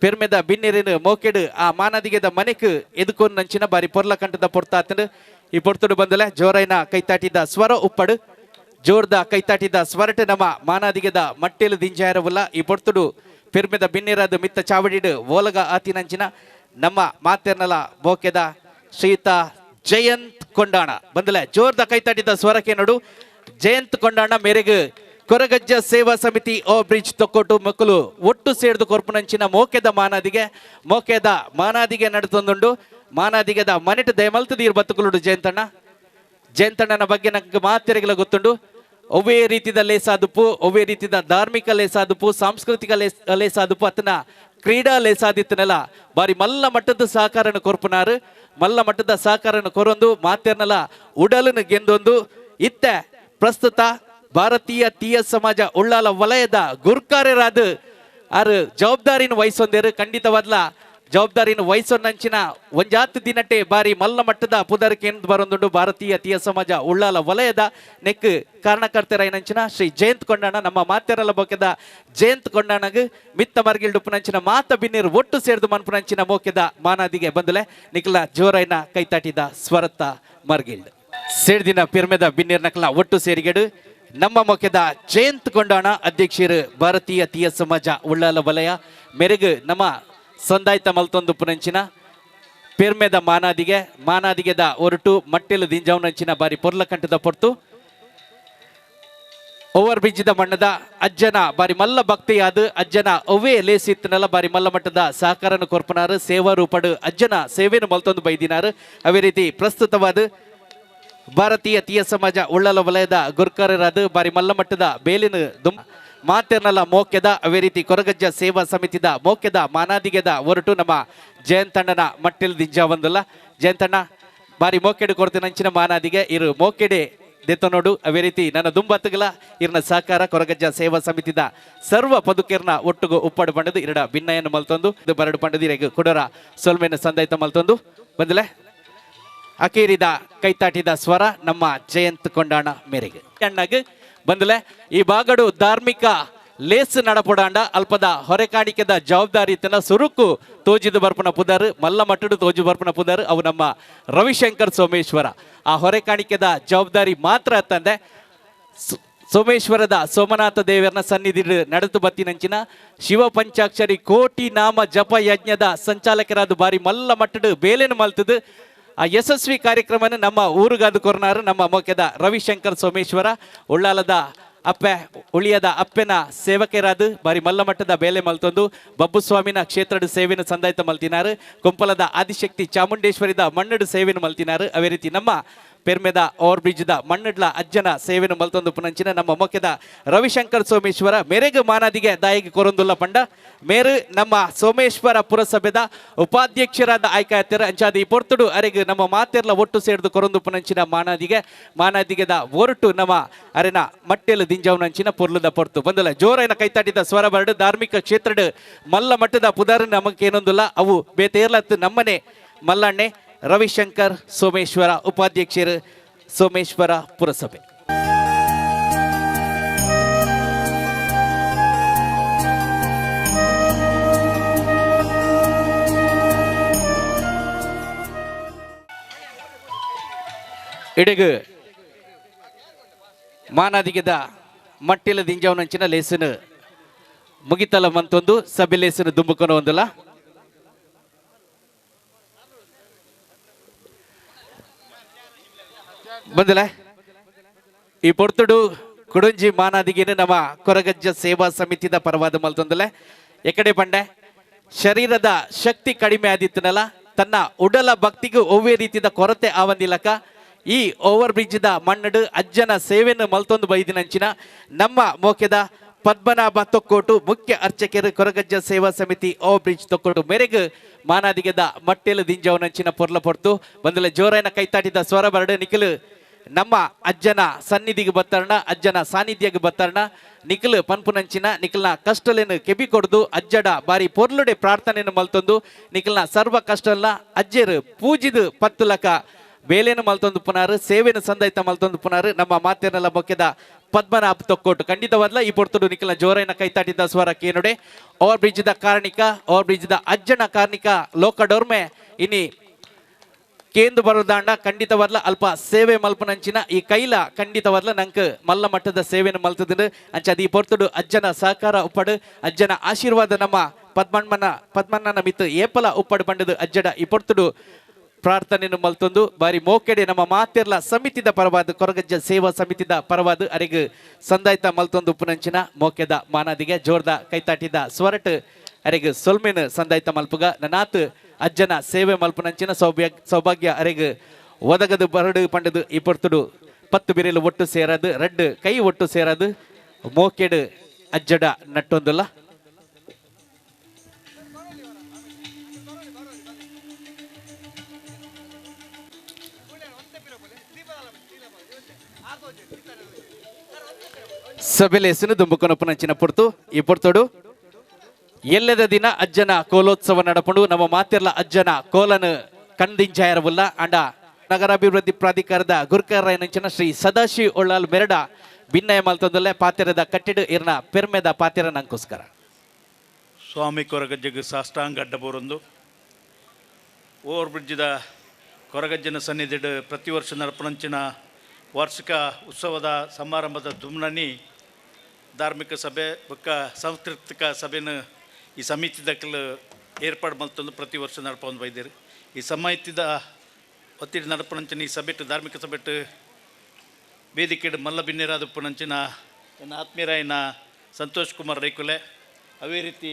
ಪೆರ್ಮೆದ ಬಿನ್ನೆರಿನ ಮೋಕೆಡು ಆ ಮಾನಾದಿಗೆದ ಮನೆಕ್ ಎದುಕೊಂದಂಚಿನ ಬಾರಿ ಪೊರ್ಲ ಕಂಟದ ಪೊರ್ತಾತನು ಈ ಪೊರ್ತುಡು ಬಂದುಲೆ ಜೋರೈನ ಕೈತಾಟಿದ ಸ್ವರ ಉಪ್ಪಡು ಜೋರ್ದ ಕೈತಾಟಿದ ಸ್ವರಟ ನಮ್ಮ ಮಾನಾದಿಗೆದ ಮಟ್ಟೆಲು ದಿಂಜಾಯರವುಲ್ಲ ಈ ಪೊರ್ತುಡು ಪೆರ್ಮೆದ ಬಿನ್ನೆರಾದ ಮಿತ್ತ ಚಾವಡಿಡು ಓಲಗ ಆತಿನಂಚಿನ ನಮ್ಮ ಮಾತೆರ್ನಲ ಬೋಕೆದ ಶ್ರೀಯುತ ಜಯಂತ್ ಕೊಂಡಾಣ ಬಂದಲೆ ಜೋರ್ದ ಕೈತಾಟಿದ ಸ್ವರಕ್ಕೆ ನೋಡು ಜಯಂತ್ ಕೊಂಡಾಣ ಮೇರೆಗೆ ಕೊರಗಜ್ಜ ಸೇವಾ ಸಮಿತಿ ಓ ಬ್ರಿಡ್ಜ್ ತೊಕ್ಕೊಟ್ಟು ಮಕ್ಕಳು ಒಟ್ಟು ಸೇರಿದು ಕೊರ್ಪುನಂಚಿನ ಮೋಕೆದ ಮಾನಾದಿಗೆ ನಡೆತೊಂದುಂಡು ಮಾನಾದಿಗೆದ ಮನೆಟ್ ದಯಮಲ್ತದೀರ್ ಬತ್ತುಕುಲುಡು ಜಯಂತಣ್ಣನ ಬಗ್ಗೆ ನಂಗೆ ಮಾತೆರೆಗಳ ಗೊತ್ತುಂಡು ಒವ್ವೇ ರೀತಿದ ಲೇಸಾದುಪು ಒವ್ವೇ ರೀತಿದ ಧಾರ್ಮಿಕ ಲೇಸಾದುಪು ಸಾಂಸ್ಕೃತಿಕ ಲೇಸಾದುಪು ಅತನ ಕ್ರೀಡಾ ಲೇಸಾದಿತ್ತನೆಲ್ಲ ಬಾರಿ ಮಲ್ಲ ಮಟ್ಟದ ಸಹಕಾರನ ಕೊರ್ಪುನಾರು ಮಲ್ಲ ಮಟ್ಟದ ಸಹಕಾರನ ಕೊರೊಂದು ಮಾತೆರ್ನಲ ಉಡಲನ್ನು ಗೆಂದೊಂದು ಇತ್ತೆ ಪ್ರಸ್ತುತ ಭಾರತೀಯ ತೀಯ ಸಮಾಜ ಉಳ್ಳಾಲ ವಲಯದ ಗುರ್ಕಾರ್ಯರಾದ ಆರು ಜವಾಬ್ದಾರಿನ ವಹಿಸೊಂದೇರು ಖಂಡಿತವಾದ್ಲ ಜವಾಬ್ದಾರಿನ ವಹಿಸೊಂದಂಚಿನ ಒಂಜಾತು ದಿನಟ್ಟೆ ಬಾರಿ ಮಲ್ಲ ಮಟ್ಟದ ಪುದರಕ್ಕೆ ಬರೊಂದುಂಡು ಭಾರತೀಯ ತೀಯ ಸಮಾಜ ಉಳ್ಳಾಲ ವಲಯದ ನೆಕ್ ಕಾರಣಕರ್ತೆರೈನಂಚಿನ ಶ್ರೀ ಜಯಂತ್ ಕೊಂಡಾಣ ನಮ್ಮ ಮಾತೆರಲ ಬೊಕೆದ ಜಯಂತ್ ಕೊಂಡಾಣಗ್ ಮಿತ್ತ ಮರ್ಗಿಲ್ಡು ಪುನಂಚಿನ ಮಾತ ಬಿನ್ನೀರು ಒಟ್ಟು ಸೇರ್ದು ಮನ್ಪುನಂಚಿನ ಮೋಕೆದ ಮಾನಾದಿಗೆ ಬಂದಲೆ ನಿಖಲ ಜೋರೈನ ಕೈತಾಟಿದ ಸ್ವರತ್ತ ಮರ್ಗಿಲ್ಡ್ ಸೇಡ್ದಿನ ಪಿರ್ಮೆದ ಬಿನ್ನೀರ್ ನಕಲ ಒಟ್ಟು ಸೇರಿಗೆಡು ನಮ್ಮ ಮೊಕೆದ ಜಯಂತ್ ಕೊಂಡಾಣ ಅಧ್ಯಕ್ಷರು ಭಾರತೀಯ ತೀಯ ಸಮಾಜ ಉಳ್ಳಾಲ ವಲಯ ಮೆರೆಗು ನಮ್ಮ ಸಂದಾಯ್ತ ಮಲ್ತೊಂದು ಪುನಂಚಿನ ಪೆರ್ಮೆದ ಮಾನಾದಿಗೆದ ಹೊರಟು ಮಟ್ಟೆಲು ದಿಂಜವನಂಚಿನ ಬಾರಿ ಪೊರ್ಲ ಕಂಠದ ಪೊರ್ತು ಓವರ್ ಬ್ರಿಡ್ಜ್ದ ಮಣ್ಣದ ಅಜ್ಜನ ಬಾರಿ ಮಲ್ಲ ಭಕ್ತಿಯಾದ ಅಜ್ಜನ ಅವೇ ಲೇಸಿತ್ತನಲ್ಲ ಬಾರಿ ಮಲ್ಲ ಮಟ್ಟದ ಸಹಕಾರನ ಕೊರ್ಪನಾರು ಸೇವಾ ರೂಪಡು ಅಜ್ಜನ ಸೇವೆಯನ್ನು ಮಲ್ತೊಂದು ಬೈದಿನಾರು ಅವೇ ರೀತಿ ಪ್ರಸ್ತುತವಾದ ಭಾರತೀಯ ತೀಯ ಸಮಾಜ ಉಳ್ಳಾಲ ವಲಯದ ಗುರ್ಕಾರ್ಯರಾದ ಬಾರಿ ಮಲ್ಲ ಮಟ್ಟದ ಬೇಲಿನ ಮಾತೆರ್ನಲ ಮೋಕೆದ ಅವೇ ರೀತಿ ಕೊರಗಜ್ಜ ಸೇವಾ ಸಮಿತಿದ ಮೋಕೆದ ಮಾನಾದಿಗೆದ ಹೊರಟು ನಮ್ಮ ಜಯಂತಣ್ಣನ ಮಟ್ಟೆಲ್ ದಿಂಜ ಬಂದಲ್ಲ ಜಯಂತಣ್ಣ ಬಾರಿ ಮೋಕೆಡು ಕೊಡ್ತೀನಂಚಿನ ಮಾನಾದಿಗೆ ಇರು ಮೋಕೆಡೆ ದೆತ್ತನೋಡು ಅವೇ ರೀತಿ ನನ್ನ ದುಂಬತ್ತಗಲ ಇರ್ನ ಸಹಕಾರ ಕೊರಗಜ್ಜ ಸೇವಾ ಸಮಿತಿದ ಸರ್ವ ಪದುಕೆರ್ನ ಒಟ್ಟುಗು ಉಪ್ಪಡು ಪಂಡದು ಇರಡ ಭಿನ್ನಯನ್ನು ಮಲ್ತೊಂದು ಇದು ಬರಡು ಪಂಡದು ಇರೆಗ್ ಕುಡರ ಸೊಲ್ಮೆನ ಸಂದಾಯ್ತ ಮಲ್ತೊಂದು ಬಂದಲೆ ಅಕೇರಿದ ಕೈತಾಟಿದ ಸ್ವರ ನಮ್ಮ ಜಯಂತ್ ಕೊಂಡಾಣ ಮೇರೆಗೆ ಅಣ್ಣಗ್ ಬಂದಲೆ ಈ ಬಾಗಡು ಧಾರ್ಮಿಕ ಲೇಸ್ ನಡಪುಡಾಂಡ ಅಲ್ಪದ ಹೊರೆಕಾಣಿಕೆದ ಜವಾಬ್ದಾರಿ ತನ್ನ ಸುರುಕು ತೋಜಿದು ಬರ್ಪನ ಪುದರ್ ಮಲ್ಲ ಮಟ್ಟಡು ತೋಜು ಬರ್ಪನ ಪುದರ್ ಅವು ನಮ್ಮ ರವಿಶಂಕರ್ ಸೋಮೇಶ್ವರ ಆ ಹೊರೆಕಾಣಿಕೆದ ಜವಾಬ್ದಾರಿ ಮಾತ್ರ ತಂದೆ ಸೋಮೇಶ್ವರದ ಸೋಮನಾಥ ದೇವರನ ಸನ್ನಿಧಿ ನಡೆದು ಬತ್ತಿನಂಚಿನ ಶಿವ ಪಂಚಾಕ್ಷರಿ ಕೋಟಿ ನಾಮ ಜಪ ಯಜ್ಞದ ಸಂಚಾಲಕರಾದ ಬಾರಿ ಮಲ್ಲ ಮಟ್ಟಡು ಬೇಲೆನು ಮಲ್ತದು ಆ ಯಶಸ್ವಿ ಕಾರ್ಯಕ್ರಮನ ನಮ್ಮ ಊರುಗಾದ ಕೊರ್ನಾರು ನಮ್ಮ ಮೊಕೆದ ರವಿಶಂಕರ್ ಸೋಮೇಶ್ವರ ಉಳ್ಳಾಲದ ಅಪ್ಪೆ ಉಳಿಯದ ಅಪ್ಪೆನ ಸೇವಕರಾದ ಬಾರಿ ಮಲ್ಲ ಮಟ್ಟದ ಬೇಲೆ ಮಲ್ತೊಂದು ಬಬ್ಬು ಸ್ವಾಮಿನ ಕ್ಷೇತ್ರದ ಸೇವೆನ ಸಂದಾಯ್ತ ಮಲ್ತಿನಾರು ಕೊಂಪಲದ ಆದಿಶಕ್ತಿ ಚಾಮುಂಡೇಶ್ವರಿದ ಮಣ್ಣಡು ಸೇವೆನ ಮಲ್ತಿನಾರು ಅವೇ ರೀತಿ ನಮ್ಮ ಪೆರ್ಮೆದ ಓವರ್ ಬ್ರಿಡ್ಜ್ದ ಮಣ್ಣಡ್ಲ ಅಜ್ಜನ ಸೇವೆನ ಮಲ್ತೊಂದು ಪುನಂಚಿನ ನಮ್ಮ ಮೊಕೆದ ರವಿಶಂಕರ್ ಸೋಮೇಶ್ವರ ಮೇರೆಗೆ ಮಾನಾದಿಗೆ ದಾಯಿಗೆ ಕೊರೊಂದುಲ್ಲ ಪಂಡ ಮೇರು ನಮ್ಮ ಸೋಮೇಶ್ವರ ಪುರಸಭೆದ ಉಪಾಧ್ಯಕ್ಷರಾದ ಆಯ್ಕೆ ಆಗ್ತಾರ ಅಂಚಾದ ಈ ಪೊರ್ತುಡು ಅರೆಗೆ ನಮ್ಮ ಮಾತೆರ್ಲ ಒಟ್ಟು ಸೇರಿದು ಕೊರೊಂದು ಪುನಂಚಿನ ಮಾನಾದಿಗೆದ ಹೊರಟು ನಮ್ಮ ಅರೆನ ಮಟ್ಟೆಲು ದಿಂಜವನಂಚಿನ ಪೊರ್ಲದ ಪೊರ್ತು ಬಂದಲ್ಲ ಜೋರೈನ ಕೈತಾಟಿದ ಸ್ವರ ಬರಡು ಧಾರ್ಮಿಕ ಕ್ಷೇತ್ರಡು ಮಲ್ಲ ಮಟ್ಟದ ಪುದಾರ ನಮಗೆ ಏನೊಂದಿಲ್ಲ ಅವು ಬೇತೇರ್ಲತ್ತು ನಮ್ಮನೆ ಮಲ್ಲಣ್ಣೆ ರವಿಶಂಕರ್ ಸೋಮೇಶ್ವರ ಉಪಾಧ್ಯಕ್ಷರು ಸೋಮೇಶ್ವರ ಪುರಸಭೆ ಇಡೆಗು ಮಾನಾದಿಗೆದ ಮಟ್ಟಿಲ ದಿಂಜವನಂಚಿನ ಲೇಸನು ಮುಗಿತಲ ಮಂತೊಂದು ಸಭೆ ಲೇಸನು ದುಂಬುಕೊನ ಒಂದಲ್ಲ ಬಂದಲ ಈ ಪೊರ್ತುಡು ಕುಡುಂಜಿ ಮಾನಾದಿಗೆನು ನಮ್ಮ ಕೊರಗಜ್ಜ ಸೇವಾ ಸಮಿತಿದ ಪರವಾದ ಮಲ್ತೊಂದಲೆ ಎಕಡೆ ಬಂಡೆ ಶರೀರದ ಶಕ್ತಿ ಕಡಿಮೆ ಆದಿತ್ತನಲ್ಲ ತನ್ನ ಉಡಲ ಭಕ್ತಿಗೂ ಒವ್ವೇ ರೀತಿಯ ಕೊರತೆ ಆವಂದಿಲಕ ಈ ಓವರ್ ಬ್ರಿಡ್ಜ್ದ ಮಣ್ಣಡು ಅಜ್ಜನ ಸೇವೆಯನ್ನು ಮಲ್ತೊಂದು ಬೈದಿನಂಚಿನ ನಮ್ಮ ಮೋಕೆದ ಪದ್ಮನಾಭ ತೊಕ್ಕೋಟು ಮುಖ್ಯ ಅರ್ಚಕರು ಕೊರಗಜ್ಜ ಸೇವಾ ಸಮಿತಿ ಓವರ್ ಬ್ರಿಡ್ಜ್ ತೊಕ್ಕೋಟು ಮೇರೆಗೆ ಮಾನಾದಿಗೆದ ಮಟ್ಟೆಲು ದಿಂಜವನಂಚಿನ ಪೊರ್ಲ ಪೊರ್ತು ಬಂದಲೆ ಜೋರೈನ ಕೈತಾಟಿದ ಸ್ವರ ಬರಡು ನಿಖಲು ನಮ್ಮ ಅಜ್ಜನ ಸನ್ನಿಧಿಗೆ ಬತ್ತರ್ಣ ಅಜ್ಜನ ಸಾನ್ನಿಧ್ಯಗೆ ಬತ್ತರ್ಣ ನಿಖಲ್ ಪನ್ಪುನಂಚಿನ ನಿಖಲ್ನ ಕಷ್ಟಲೇನು ಕೆಬಿ ಕೊಡ್ದು ಅಜ್ಜಡ ಬಾರಿ ಪೊರ್ಲುಡೆ ಪ್ರಾರ್ಥನೆಯನ್ನು ಮಲ್ತೊಂದು ನಿಖಲ್ನ ಸರ್ವ ಕಷ್ಟಲ್ಲ ಅಜ್ಜರು ಪೂಜಿದು ಪತ್ತುಲಕ ಬೇಲೆನು ಮಲ್ತೊಂದು ಪುನಾರು ಸೇವೆನು ಸಂದೈತ ಮಲ್ತೊಂದು ಪುನಾರು ನಮ್ಮ ಮಾತೇನೆಲ್ಲ ಮೊಕ್ಕೆದ ಪದ್ಮನಾಭ ತೊಕ್ಕೋಟು ಖಂಡಿತವಾದ್ಲ ಈ ಪೊರ್ತುಡು ನಿಖಲ್ನ ಜೋರೈನ ಕೈತಾಟಿದ್ದ ಸ್ವರ ಕೇನುಡೆ ಓವರ್ ಬ್ರಿಡ್ಜ್ದ ಕಾರ್ಣಿಕ ಓವರ್ ಬ್ರಿಡ್ಜ್ದ ಅಜ್ಜನ ಕಾರ್ಣಿಕ ಲೋಕಡೋರ್ಮೆ ಇನಿ ಕೇಂದು ಬರೋದಾಂಡ ಖಂಡಿತವಾದ್ಲ ಅಲ್ಪ ಸೇವೆ ಮಲ್ಪನಂಚಿನ ಈ ಕೈಲ ಖಂಡಿತವಾದ್ಲ ನಂಕ್ ಮಲ್ಲ ಮಟ್ಟದ ಸೇವೆಯನ್ನು ಮಲ್ತದ ಅಂಚ ಈ ಪೊರ್ತುಡು ಅಜ್ಜನ ಸಹಕಾರ ಉಪ್ಪಡು ಅಜ್ಜನ ಆಶೀರ್ವಾದ ನಮ್ಮ ಪದ್ಮಣ್ಣನ ಮಿತ್ತು ಏಪಲ ಉಪ್ಪಡು ಪಂಡದು ಅಜ್ಜಡ ಈ ಪೊರ್ತುಡು ಪ್ರಾರ್ಥನೆಯನ್ನು ಮಲ್ತೊಂದು ಬಾರಿ ಮೋಕೆಡೆ ನಮ್ಮ ಮಾತೆರ್ಲ ಸಮಿತಿದ ಪರವಾದ ಕೊರಗಜ್ಜ ಸೇವಾ ಸಮಿತಿದ ಪರವಾದ ಅರೆಗ್ ಸಂದಾಯ್ತ ಮಲ್ತೊಂದು ಉಪ್ಪುನಂಚಿನ ಮೋಕೆದ ಮಾನಾದಿಗೆ ಜೋರ್ದ ಕೈತಾಟಿದ ಸ್ವರಟ್ ಅರೆಗ್ ಸೊಲ್ಮೆನ್ ಸಂದಾಯ್ತ ಮಲ್ಪುಗ ನನಾತ್ ಅಜ್ಜನ ಸೇವೆ ಮಲ್ಪನಂಚಿನ ಸೌಭಾಗ್ಯ ಅರೆಗ್ ಒದಗದು ಬರಡು ಪಂಡದು ಈ ಪೊರ್ತುಡು 10 ಬಿರಿಲು ಒಟ್ಟು ಸೇರದು ರೆಡ್ ಕೈ ಒಟ್ಟು ಸೇರದು ಮೋಕೆಡ್ ಅಜ್ಜಡ ನಟ್ಟೊಂದುಲ್ಲ ಸಭೆಲೆ ದುಂಬುಕೊನಪ್ಪನಂಚಿನ ಪೊರ್ತು ಈ ಪೊರ್ತೋಡು ಎಲ್ಲದ ದಿನ ಅಜ್ಜನ ಕೋಲೋತ್ಸವ ನಡಪುಂಡು ನಮ್ಮ ಮಾತೆರ್ಲ ಅಜ್ಜನ ಕೋಲನು ಕಂದಿಂಚಾಯರವುಲ್ಲ ಅಂಡ ನಗರಾಭಿವೃದ್ಧಿ ಪ್ರಾಧಿಕಾರದ ಗುರ್ಕರಾಯನಂಚಿನ ಶ್ರೀ ಸದಾಶಿವ ಒಳ್ಳಾಲ್ ಮೆರಡ ಭಿನ್ನಯ ಮಲ್ತೊಂದಲ್ಲೇ ಪಾತೆರದ ಕಟ್ಟಿಡು ಇರ್ನ ಪೆರ್ಮೆದ ಪಾತೆರ ನಂಕೋಸ್ಕರ ಸ್ವಾಮಿ ಕೊರಗಜ್ಜಗೆ ಸಾಷ್ಟಾಂಗ ಅಡ್ಡಬೋರೊಂದು ಓವರ್ ಬ್ರಿಡ್ಜ್ದ ಕೊರಗಜ್ಜನ ಸನ್ನಿಧಿಡು ಪ್ರತಿ ವರ್ಷ ನಡಪನಂಚಿನ ವಾರ್ಷಿಕ ಉತ್ಸವದ ಸಮಾರಂಭದ ದುಮ್ನನಿ ಧಾರ್ಮಿಕ ಸಭೆ ಬೊಕ್ಕ ಸಾಂಸ್ಕೃತಿಕ ಸಭೆನ ಈ ಸಮಿತಿದಕ್ಕಲು ಏರ್ಪಾಡು ಮಲ್ತೊಂದು ಪ್ರತಿ ವರ್ಷ ನಡಪೊಂದು ಬೈದೇರು ಈ ಸಮಿತಿದ ಒತ್ತಿಡಿ ನಡಪನಂಚಿನ ಈ ಸಭೆಟ್ ಧಾರ್ಮಿಕ ಸಭೆಟ್ ವೇದಿಕೆಡು ಮಲ್ಲ ಬಿನ್ನೇರಾದ ಉಪ್ಪುನಂಚಿನ ನನ್ನ ಆತ್ಮೀಯರಾಯಿನ ಸಂತೋಷ್ ಕುಮಾರ್ ರೈಕುಲೆ ಅವೇ ರೀತಿ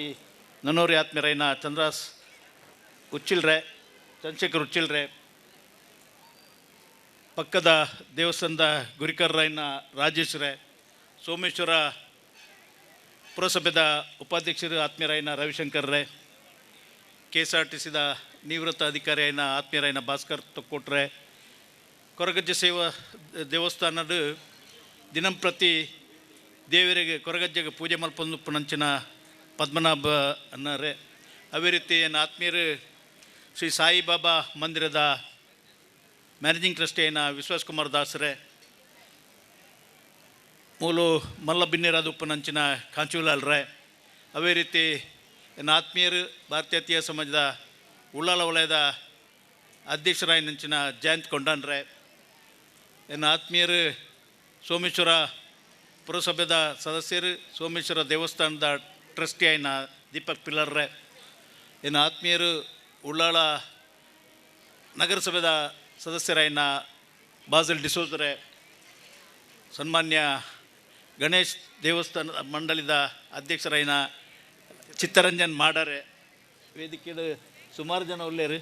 ನನ್ನೂರಿ ಆತ್ಮೀಯರಾಯಿನ ಚಂದ್ರಾಸ್ ಉಚ್ಚಿಲ್ರೆ ಚಂದ್ರಶೇಖರ್ ಉಚ್ಚಿಲ್ರೆ ಪಕ್ಕದ ದೇವಸ್ಥಾನದ ಗುರಿಕರ್ರಾಯನ ರಾಜೇಶ್ವರೇ ಸೋಮೇಶ್ವರ ಪುರಸಭೆದ ಉಪಾಧ್ಯಕ್ಷರು ಆತ್ಮೀಯರಾಯನ ರವಿಶಂಕರ್ ರೇ KSRTCದ ನಿವೃತ್ತ ಅಧಿಕಾರಿಯಾಯಿನ ಆತ್ಮೀಯರಾಯನ ಭಾಸ್ಕರ್ ತೊಕ್ಕೊಟ್ರೆ ಕೊರಗಜ್ಜೆ ಸೇವಾ ದೇವಸ್ಥಾನದ ದಿನಂಪ್ರತಿ ದೇವರಿಗೆ ಕೊರಗಜ್ಜೆಗೆ ಪೂಜೆ ಮಲ್ಪೊಂದು ನಂಚಿನ ಪದ್ಮನಾಭ ಅನ್ನರೇ ಅವೇ ರೀತಿ ಏನು ಆತ್ಮೀಯರು ಶ್ರೀ ಸಾಯಿಬಾಬಾ ಮಂದಿರದ ಮ್ಯಾನೇಜಿಂಗ್ ಟ್ರಸ್ಟಿಯನ್ನ ವಿಶ್ವಾಸ್ ಕುಮಾರ್ ದಾಸರೇ ಮೂಲು ಮಲ್ಲ ಬಿನ್ನೇರಾದ ಉಪ್ಪನಂಚಿನ ಕಾಂಚೂಲಾಲ್ ರೇ ಅವೇ ರೀತಿ ನನ್ನ ಆತ್ಮೀಯರು ಭಾರತೀಯ ಸಮಾಜದ ಉಳ್ಳಾಲ ವಲಯದ ಅಧ್ಯಕ್ಷರಾಯನಂಚಿನ ಜಯಂತ್ ಕೊಂಡಾನ್ರೆ ನನ್ನ ಆತ್ಮೀಯರು ಸೋಮೇಶ್ವರ ಪುರಸಭೆದ ಸದಸ್ಯರು ಸೋಮೇಶ್ವರ ದೇವಸ್ಥಾನದ ಟ್ರಸ್ಟಿಯಾಯಿನ ದೀಪಕ್ ಪಿಲ್ಲರ್ರೆ ನನ್ನ ಆತ್ಮೀಯರು ಉಳ್ಳಾಳ ನಗರಸಭೆದ ಸದಸ್ಯರಾಯಿನ ಬಾಜಲ್ ಡಿಸೋಜರೆ ಸನ್ಮಾನ್ಯ ಗಣೇಶ್ ದೇವಸ್ಥಾನ ಮಂಡಳಿದ ಅಧ್ಯಕ್ಷರಾಯಿನ ಚಿತ್ತರಂಜನ್ ಮಾಡರೆ ವೇದಿಕೆಡು ಸುಮಾರು ಜನ ಒಳ್ಳೆಯರು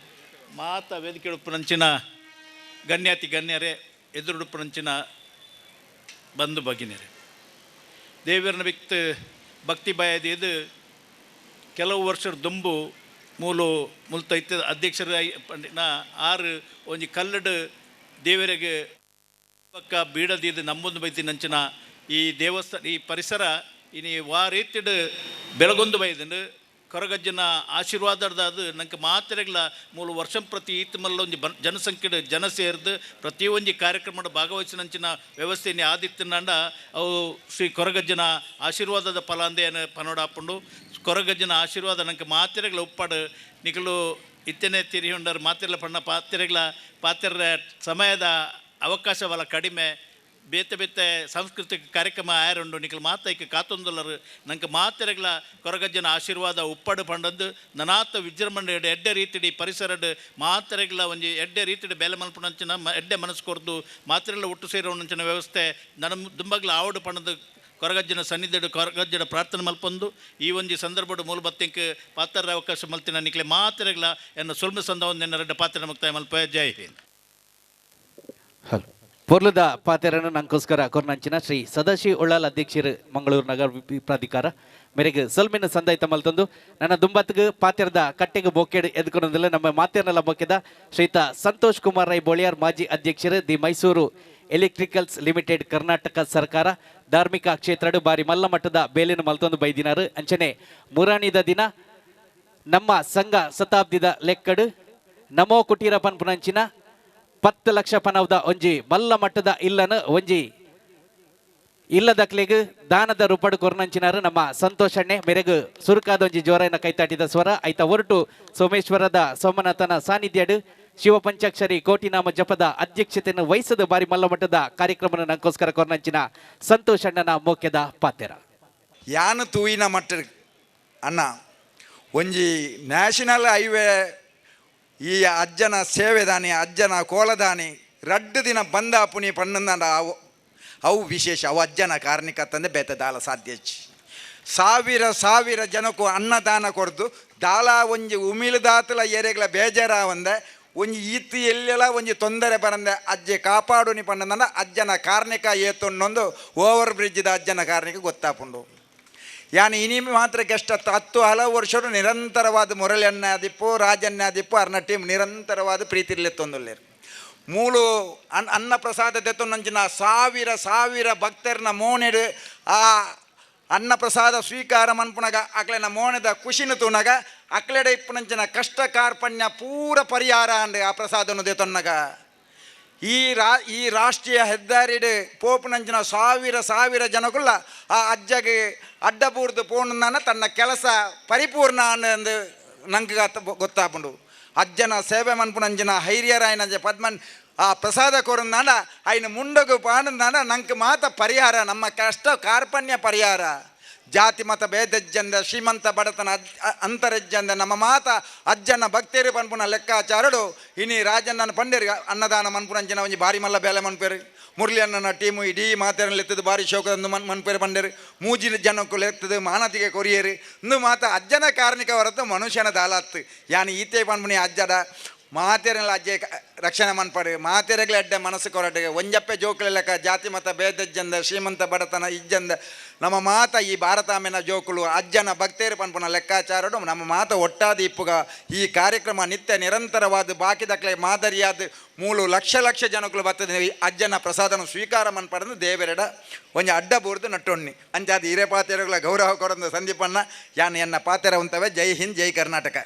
ಮಾತ ವೇದಿಕೆ ಉಪ್ಪುನಂಚಿನ ಗಣ್ಯಾತಿ ಗಣ್ಯರೇ ಎದುರುಡುಪ್ಪುನಂಚಿನ ಬಂಧು ಭಗಿನಿಯರೇ ದೇವರನ್ನ ಬಿತ್ತು ಭಕ್ತಿ ಭಯದ ಕೆಲವು ವರ್ಷದ ದುಂಬು ಮೂಲು ಮುಲ್ತೈತ ಅಧ್ಯಕ್ಷರ ಪಂಡಿನ ಆರು ಒಂಜಿ ಕಲ್ಲಡು ದೇವರಿಗೆ ಪಕ್ಕ ಬೀಡದಿದ್ದು ನಮ್ಮೊಂದು ಬೈತಿ ನಂಚಿನ ಈ ದೇವಸ್ಥಾನ ಈ ಪರಿಸರ ಇನಿ ವಾ ರೀತಿಡು ಬೆಳಗೊಂದು ಬೈದನು ಕೊರಗಜ್ಜನ ಆಶೀರ್ವಾದದ ಅದು ನಂಗೆ ಮಾತ್ರೆಗಳ ಮೂಲ ವರ್ಷ ಪ್ರತಿ ಈತ ಮಲ್ಲ ಒಂದು ಜನಸಂಖ್ಯೆ ಜನ ಸೇರಿದು ಪ್ರತಿಯೊಂದು ಕಾರ್ಯಕ್ರಮದ ಭಾಗವಹಿಸಿನಂಚಿನ ವ್ಯವಸ್ಥೆನೇ ಆದಿತ್ಯನಂಡ ಅವು ಶ್ರೀ ಕೊರಗಜ್ಜನ ಆಶೀರ್ವಾದದ ಫಲ ಅಂದೇನು ಪನೋಡಾಪುಂಡು ಕೊರಗಜ್ಜನ ಆಶೀರ್ವಾದ ನಂಗೆ ಮಾತ್ರೆಗಳ ಉಪ್ಪಾಡು ನಿಗಲು ಇತ್ತನೇ ತಿರಿಹೊಂಡರು ಮಾತ್ರೆಗಳ ಪಣ್ಣ ಪಾತ್ರೆರ ಸಮಯದ ಅವಕಾಶ ಬಲ ಕಡಿಮೆ ಬೇತೆ ಬೇತೆ ಸಾಂಸ್ಕೃತಿಕ ಕಾರ್ಯಕ್ರಮ ಆಯರುಂಡು ನಿಖಲ್ ಮಾತೈಕೆ ಕಾತೊಂದುಲ್ಲರು ನಂಗೆ ಮಾತೆರೆಗಳ ಕೊರಗಜ್ಜನ ಆಶೀರ್ವಾದ ಉಪ್ಪಡು ಪಂಡದ್ದು ನನಾತ ವಿಜೃಂಭಣೆ ಎಡ್ಡೆ ರೀತಿಡಿ ಪರಿಸರಡ್ ಮಾತೆರೆಗಳ ಒಂಜಿ ಎಡ್ಡೆ ರೀತಿಡಿ ಬೇಲೆ ಮಲ್ಪುನಂಚಿನ ಎಡ್ಡೆ ಮನಸ್ಸು ಕೊರ್ದು ಮಾತೆರೆಗಳ ಒಟ್ಟು ಸೇರೋಣಂಚಿನ ವ್ಯವಸ್ಥೆ ನನ್ನ ದುಂಬಗ್ಲ ಆವಡು ಪಂಡದು ಕೊರಗಜ್ಜನ ಸನ್ನಿಧಿಡು ಕೊರಗಜ್ಜನ ಪ್ರಾರ್ಥನೆ ಮಲ್ಪೊಂದು ಈ ಒಂಜಿ ಸಂದರ್ಭಡು ಮೂಲ ಬತ್ತಿಂಕ್ ಪಾತ್ರದ ಅವಕಾಶ ಮಲ್ತಿನ ನಿಖಲೆ ಮಾತೆರೆಗಳ ಎನ್ನ ಸುಲ್ಮ ಸಂದವನ್ನು ಎನ್ನ ರೆಡ್ಡ ಪಾತ್ರ ಮುಕ್ತಾಯ ಮಲ್ಪ ಜೈ ಹಿಂದ್. ಹಲೋ ಪೊರ್ಲುದ ಪಾತೆರನ್ನು ನಂಗೋಸ್ಕರ ಕೊರ್ನಂಚಿನ ಶ್ರೀ ಸದಾಶಿವ ಒಳ್ಳಾಲ್ ಅಧ್ಯಕ್ಷರು ಮಂಗಳೂರು ನಗರ ಪ್ರಾಧಿಕಾರ ಮೇರೆಗೆ ಸಲ್ಮಿನ ಸಂದಾಯ್ತ ಮಲ್ತೊಂದು ನನ್ನ ದುಂಬತ್ಗೆ ಪಾತೆರದ ಕಟ್ಟೆಗೆ ಬೊಕ್ಕೆಡ್ ಎದ್ಕೊಳೋದಿಲ್ಲ ನಮ್ಮ ಮಾತೆರ್ನೆಲ್ಲ ಬೊಕ್ಕೆದ ಶ್ರೀತ ಸಂತೋಷ್ ಕುಮಾರ್ ರೈ ಬೋಳಿಯಾರ್ ಮಾಜಿ ಅಧ್ಯಕ್ಷರು the Mysuru electricals limited Karnataka ಸರ್ಕಾರ ಧಾರ್ಮಿಕ ಕ್ಷೇತ್ರಡು ಬಾರಿ ಮಲ್ಲ ಮಟ್ಟದ ಬೇಲಿನ ಮಲ್ತೊಂದು ಬೈದಿನಾರು ಅಂಚನೆ ಮುರಾಣಿದ ದಿನ ನಮ್ಮ ಸಂಘ ಶತಾಬ್ದಿದ ಲೆಕ್ಕಡು ನಮೋ ಕುಟೀರ ಪನ್ಪುನಂಚಿನ 10 ಲಕ್ಷ ಪನವದ ಒಂಜಿ ಮಲ್ಲ ಮಟ್ಟದ ಇಲ್ಲನ ಒಂಜಿ ಇಲ್ಲದಕ್ಲೆಗ್ ದಾನದ ರೂಪಡು ಕೊರ್ನಂಚಿನಾರು ನಮ್ಮ ಸಂತೋಷಣ್ಣೆ ಮೆರೆಗು ಸುರುಕಾದ ಒಂಜಿ ಜೋರನ ಕೈತಾಟಿದ ಸ್ವರ ಐತ ಹೊರಟು ಸೋಮೇಶ್ವರದ ಸೋಮನಾಥನ ಸಾನ್ನಿಧ್ಯಡು ಶಿವ ಪಂಚಾಕ್ಷರಿ ಕೋಟಿನಾಮ ಜಪದ ಅಧ್ಯಕ್ಷತೆಯನ್ನು ವಹಿಸದ ಬಾರಿ ಮಲ್ಲ ಮಟ್ಟದ ಕಾರ್ಯಕ್ರಮ ನಂಗೋಸ್ಕರ ಕೊರ್ನಂಚಿನ ಸಂತೋಷಣ್ಣನ ಮೋಕ್ಯದ ಪಾತೆರ ಯಾನು ತೂಯಿನ ಮಟ್ಟ ಅಣ್ಣ ಒಂಜಿ ನ್ಯಾಷನಲ್ ಹೈವೇ ಈ ಅಜ್ಜನ ಸೇವೆದಾನಿ ಅಜ್ಜನ ಕೋಲದಾನಿ ರಡ್ಡು ದಿನ ಬಂದ ಪುನಿ ಪಣ್ಣಂದ ಅವು ವಿಶೇಷ ಅವು ಅಜ್ಜನ ಕಾರಣಿಕತ್ತಂದೆ ಬೇತ ದಾಲ ಸಾಧ್ಯ ಸಾವಿರ ಜನಕ್ಕೂ ಅನ್ನದಾನ ಕೊಡ್ದು ದಾಲ ಒಂಜಿ ಉಮಿಲ್ದಾತಲ ಏರೆಗಳ ಬೇಜಾರ ಒಂದೆ ಒಂಜಿ ಈತು ಎಲ್ಲೆಲ್ಲ ಒಂಜಿ ತೊಂದರೆ ಬರಂದೆ ಅಜ್ಜೆ ಕಾಪಾಡುನಿ ಪಣ್ಣಂದ ಅಜ್ಜನ ಕಾರಣಿಕ ಏತೊಂದೊಂದು ಓವರ್ ಬ್ರಿಡ್ಜ್ದ ಅಜ್ಜನ ಕಾರಣಿಕ ಗೊತ್ತಾಪುಂಡು ಯಾನು ಇನಿ ಮಾತ್ರ ಗೆಸ್ಟ್ 10 ಹಲವು ವರ್ಷರು ನಿರಂತರವಾದ ಮುರಳಿ ಆದಿಪ್ಪು ರಾಜನ್ಯ ಆದಿಪ್ಪು ಅರ್ನ ಟೀಮ್ ನಿರಂತರವಾದ ಪ್ರೀತಿರ್ಲೆತ್ತೊಂದುಲ್ಲೇರು ಮೂಲು ಅನ್ನ ಪ್ರಸಾದ ತೆತ್ತೊಂದಂಚಿನ ಸಾವಿರ ಭಕ್ತರನ್ನ ಮೋನೆಡು ಆ ಅನ್ನ ಪ್ರಸಾದ ಸ್ವೀಕಾರ ಮನ್ಪುನಗ ಅಕ್ಲೆನ ಮೋನೆದ ಖುಷಿನ ತೂನಗ ಅಕ್ಲೆಡೆ ಇಪ್ಪುನಂಚಿನ ಕಷ್ಟ ಕಾರ್ಪಣ್ಯ ಪೂರ ಪರಿಹಾರ ಅಂಡೆ ಆ ಪ್ರಸಾದನು ತೆತ್ತೊನ್ನಗ ಈ ರಾಷ್ಟ್ರೀಯ ಹೆದ್ದಾರಿಡು ಪೋಪುನಂಚಿನ ಸಾವಿರ ಜನಗುಲ್ಲ ಆ ಅಜ್ಜಗೆ ಅಡ್ಡಬೂರ್ದು ಪೋಣನ ತನ್ನ ಕೆಲಸ ಪರಿಪೂರ್ಣ ಅನ್ನೊಂದು ನಂಗೆ ಗೊತ್ತಾಪುಂಡು ಅಜ್ಜನ ಸೇವೆ ಮನ್ಪುನಂಚಿನ ಹೈರ್ಯರಾಯನಂಜ ಪದ್ಮನ್ ಆ ಪ್ರಸಾದ ಕೊರಂದಾಂಡ ಆಯ್ನ ಮುಂಡಗು ಪಾಂಡಂದಾಂಡ ನಂಗೆ ಮಾತ ಪರಿಹಾರ ನಮ್ಮ ಕಷ್ಟ ಕಾರ್ಪಣ್ಯ ಪರಿಹಾರ ಜಾತಿ ಮತ ಭೇದಜ್ಜಂದ ಶ್ರೀಮಂತ ಬಡತನ ಅಂತರಜ್ಜಂದ ನಮ್ಮ ಮಾತ ಅಜ್ಜನ ಭಕ್ತೇರಿ ಪನ್ಪುನ ಲೆಕ್ಕಾಚಾರಡು ಇನಿ ರಾಜಣ್ಣನ ಪಂಡೇರಿ ಅನ್ನದಾನ ಮನ್ಪುನಂಚಿನ ಒಂಜಿ ಬಾರಿ ಮಲ್ಲ ಬೇಲೆ ಮನ್ಪೇರಿ ಮುರಳಿ ಅಣ್ಣನ ಟೀಮು ಇಡೀ ಮಾತೇರಲ್ಲಿ ಎತ್ತದು ಬಾರಿ ಶೋಕದಂದು ಮನ್ಪೇರಿ ಪಂಡೇರಿ ಮೂಜಿ ಜನಕ್ಕೂ ಎತ್ತದು ಮಾನತಿಗೆ ಕೊರಿಯೇರಿ ಇಂದು ಮಾತ ಅಜ್ಜನ ಕಾರಣಿಕ ಹೊರತು ಮನುಷ್ಯನ ದಾಲತ್ತು ಯಾನು ಈತೆ ಪನ್ಪುನಿ ಅಜ್ಜದ ಮಾತೇರಲ್ಲ ಅಜ್ಜೆ ರಕ್ಷಣೆ ಮನ್ಪಡು ಮಾತೇರೆಗ್ಲ ಎಡ್ಡೆ ಮನಸ್ಸು ಕೊರಟೆ ಒಂಜಪ್ಪೆ ಜೋಕುಲ ಲೆಕ್ಕ ಜಾತಿ ಮತ ಭೇದಜ್ಜಂದ ಶ್ರೀಮಂತ ಬಡತನ ಇಜ್ಜಂದ ನಮ್ಮ ಮಾತ ಈ ಭಾರತಾಮೆನ ಜೋಕುಲು ಅಜ್ಜನ ಭಕ್ತೇರು ಪನ್ಪುನ ಲೆಕ್ಕಾಚಾರಡು ನಮ್ಮ ಮಾತ ಒಟ್ಟಾದ ಇಪ್ಪುಗ ಈ ಕಾರ್ಯಕ್ರಮ ನಿತ್ಯ ನಿರಂತರವಾದ ಬಾಕಿದಕ್ಲೆ ಮಾದರಿಯಾದ ಮೂಲು ಲಕ್ಷ ಜನಕ್ಕಳು ಬರ್ತದೆ ಅಜ್ಜನ ಪ್ರಸಾದನ ಸ್ವೀಕಾರ ಮನ್ಪಡದು ದೇವರೆಡ ಒಂಜಿ ಅಡ್ಡ ಬೂರ್ದು ನಟ್ಟೊಣ್ಣಿ ಅಂಚಾದ ಹಿರೇ ಪಾತೆರಗಳ ಗೌರವ ಕೊರಂದು ಸಂದೀಪಣ್ಣ ಯಾನ್ ಎನ್ನ ಪಾತೆರ ಉಂತವೆ ಜೈ ಹಿಂದ್ ಜೈ ಕರ್ನಾಟಕ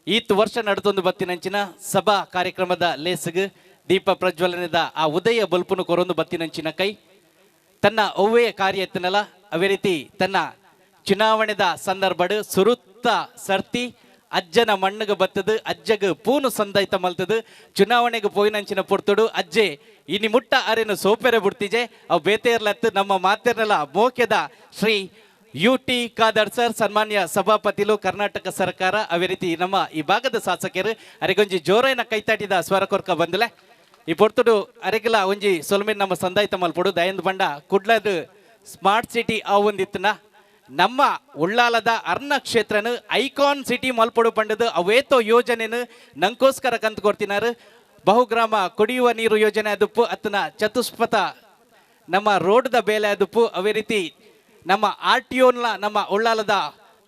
ಈತ್ ವರ್ಷ ನಡ್ತೊಂದು ಬತ್ತಿನಂಚಿನ ಸಭಾ ಕಾರ್ಯಕ್ರಮದ ಲೇಸಗ್ ದೀಪ ಪ್ರಜ್ವಲನದ ಆ ಉದಯ ಬಲ್ಪುನು ಕೊರೊಂದು ಬತ್ತಿನಂಚಿನ ಕೈ ತನ್ನ ಒವ್ವೆಯ ಕಾರ್ಯ ಎತ್ತನಲ್ಲ ಅವೇ ರೀತಿ ತನ್ನ ಚುನಾವಣೆದ ಸಂದರ್ಭಡು ಸುರುತ್ತ ಸರ್ತಿ ಅಜ್ಜನ ಮಣ್ಣಗೆ ಬತ್ತದು ಅಜ್ಜಗ ಪೂನು ಸಂದೈತ ಮಲ್ತದು ಚುನಾವಣೆಗೆ ಪೋಯಿನಂಚಿನ ಪೊರ್ತುಡು ಅಜ್ಜೆ ಇನಿ ಮುಟ್ಟ ಅರೆನು ಸೋಪೆರೆ ಬಿಡ್ತಿಜೆ ಅವು ಬೇತೆಯರ್ಲತ್ತು ನಮ್ಮ ಮಾತೆರ್ನಲ್ಲ ಮೋಕ್ಯದ ಶ್ರೀ UT ಖಾದರ್ ಸರ್ ಸನ್ಮಾನ್ಯ ಸಭಾಪತಿಲು ಕರ್ನಾಟಕ ಸರ್ಕಾರ ಅವೇ ರೀತಿ ನಮ್ಮ ಈ ಭಾಗದ ಶಾಸಕರು ಅರೆಗೊಂಜಿ ಜೋರೈನ ಕೈತಾಟಿದ ಸ್ವರ ಕೊರ್ಕ ಬಂದಲೆ ಈ ಪೊರ್ತುಡು ಅರೆಗಿಲ ಒಂಜಿ ಸೊಲ್ಮೇನ್ ನಮ್ಮ ಸಂದಾಯ್ತ ಮಲ್ಪೊಡು ದಯಂದ್ ಬಂಡ ಕುಡ್ಲದ ಸ್ಮಾರ್ಟ್ ಸಿಟಿ ಆವೊಂದಿತ್ತನ ನಮ್ಮ ಉಳ್ಳಾಲದ ಅರ್ನ ಕ್ಷೇತ್ರನು ಐಕಾನ್ ಸಿಟಿ ಮಲ್ಪೊಡು ಪಂಡದು ಅವೇತೋ ಯೋಜನೆನು ನಂಗೋಸ್ಕರ ಕಂತು ಕೊಡ್ತಿನಾರು ಬಹುಗ್ರಾಮ ಕುಡಿಯುವ ನೀರು ಯೋಜನೆ ಅದುಪ್ಪು ಅತ್ತನ ಚತುಷ್ಪಥ ನಮ್ಮ ರೋಡ್ದ ಬೇಲೆ ಅದುಪ್ಪು ಅವೇ ರೀತಿ ನಮ್ಮ RTOನ ನಮ್ಮ ಉಳ್ಳಾಲದ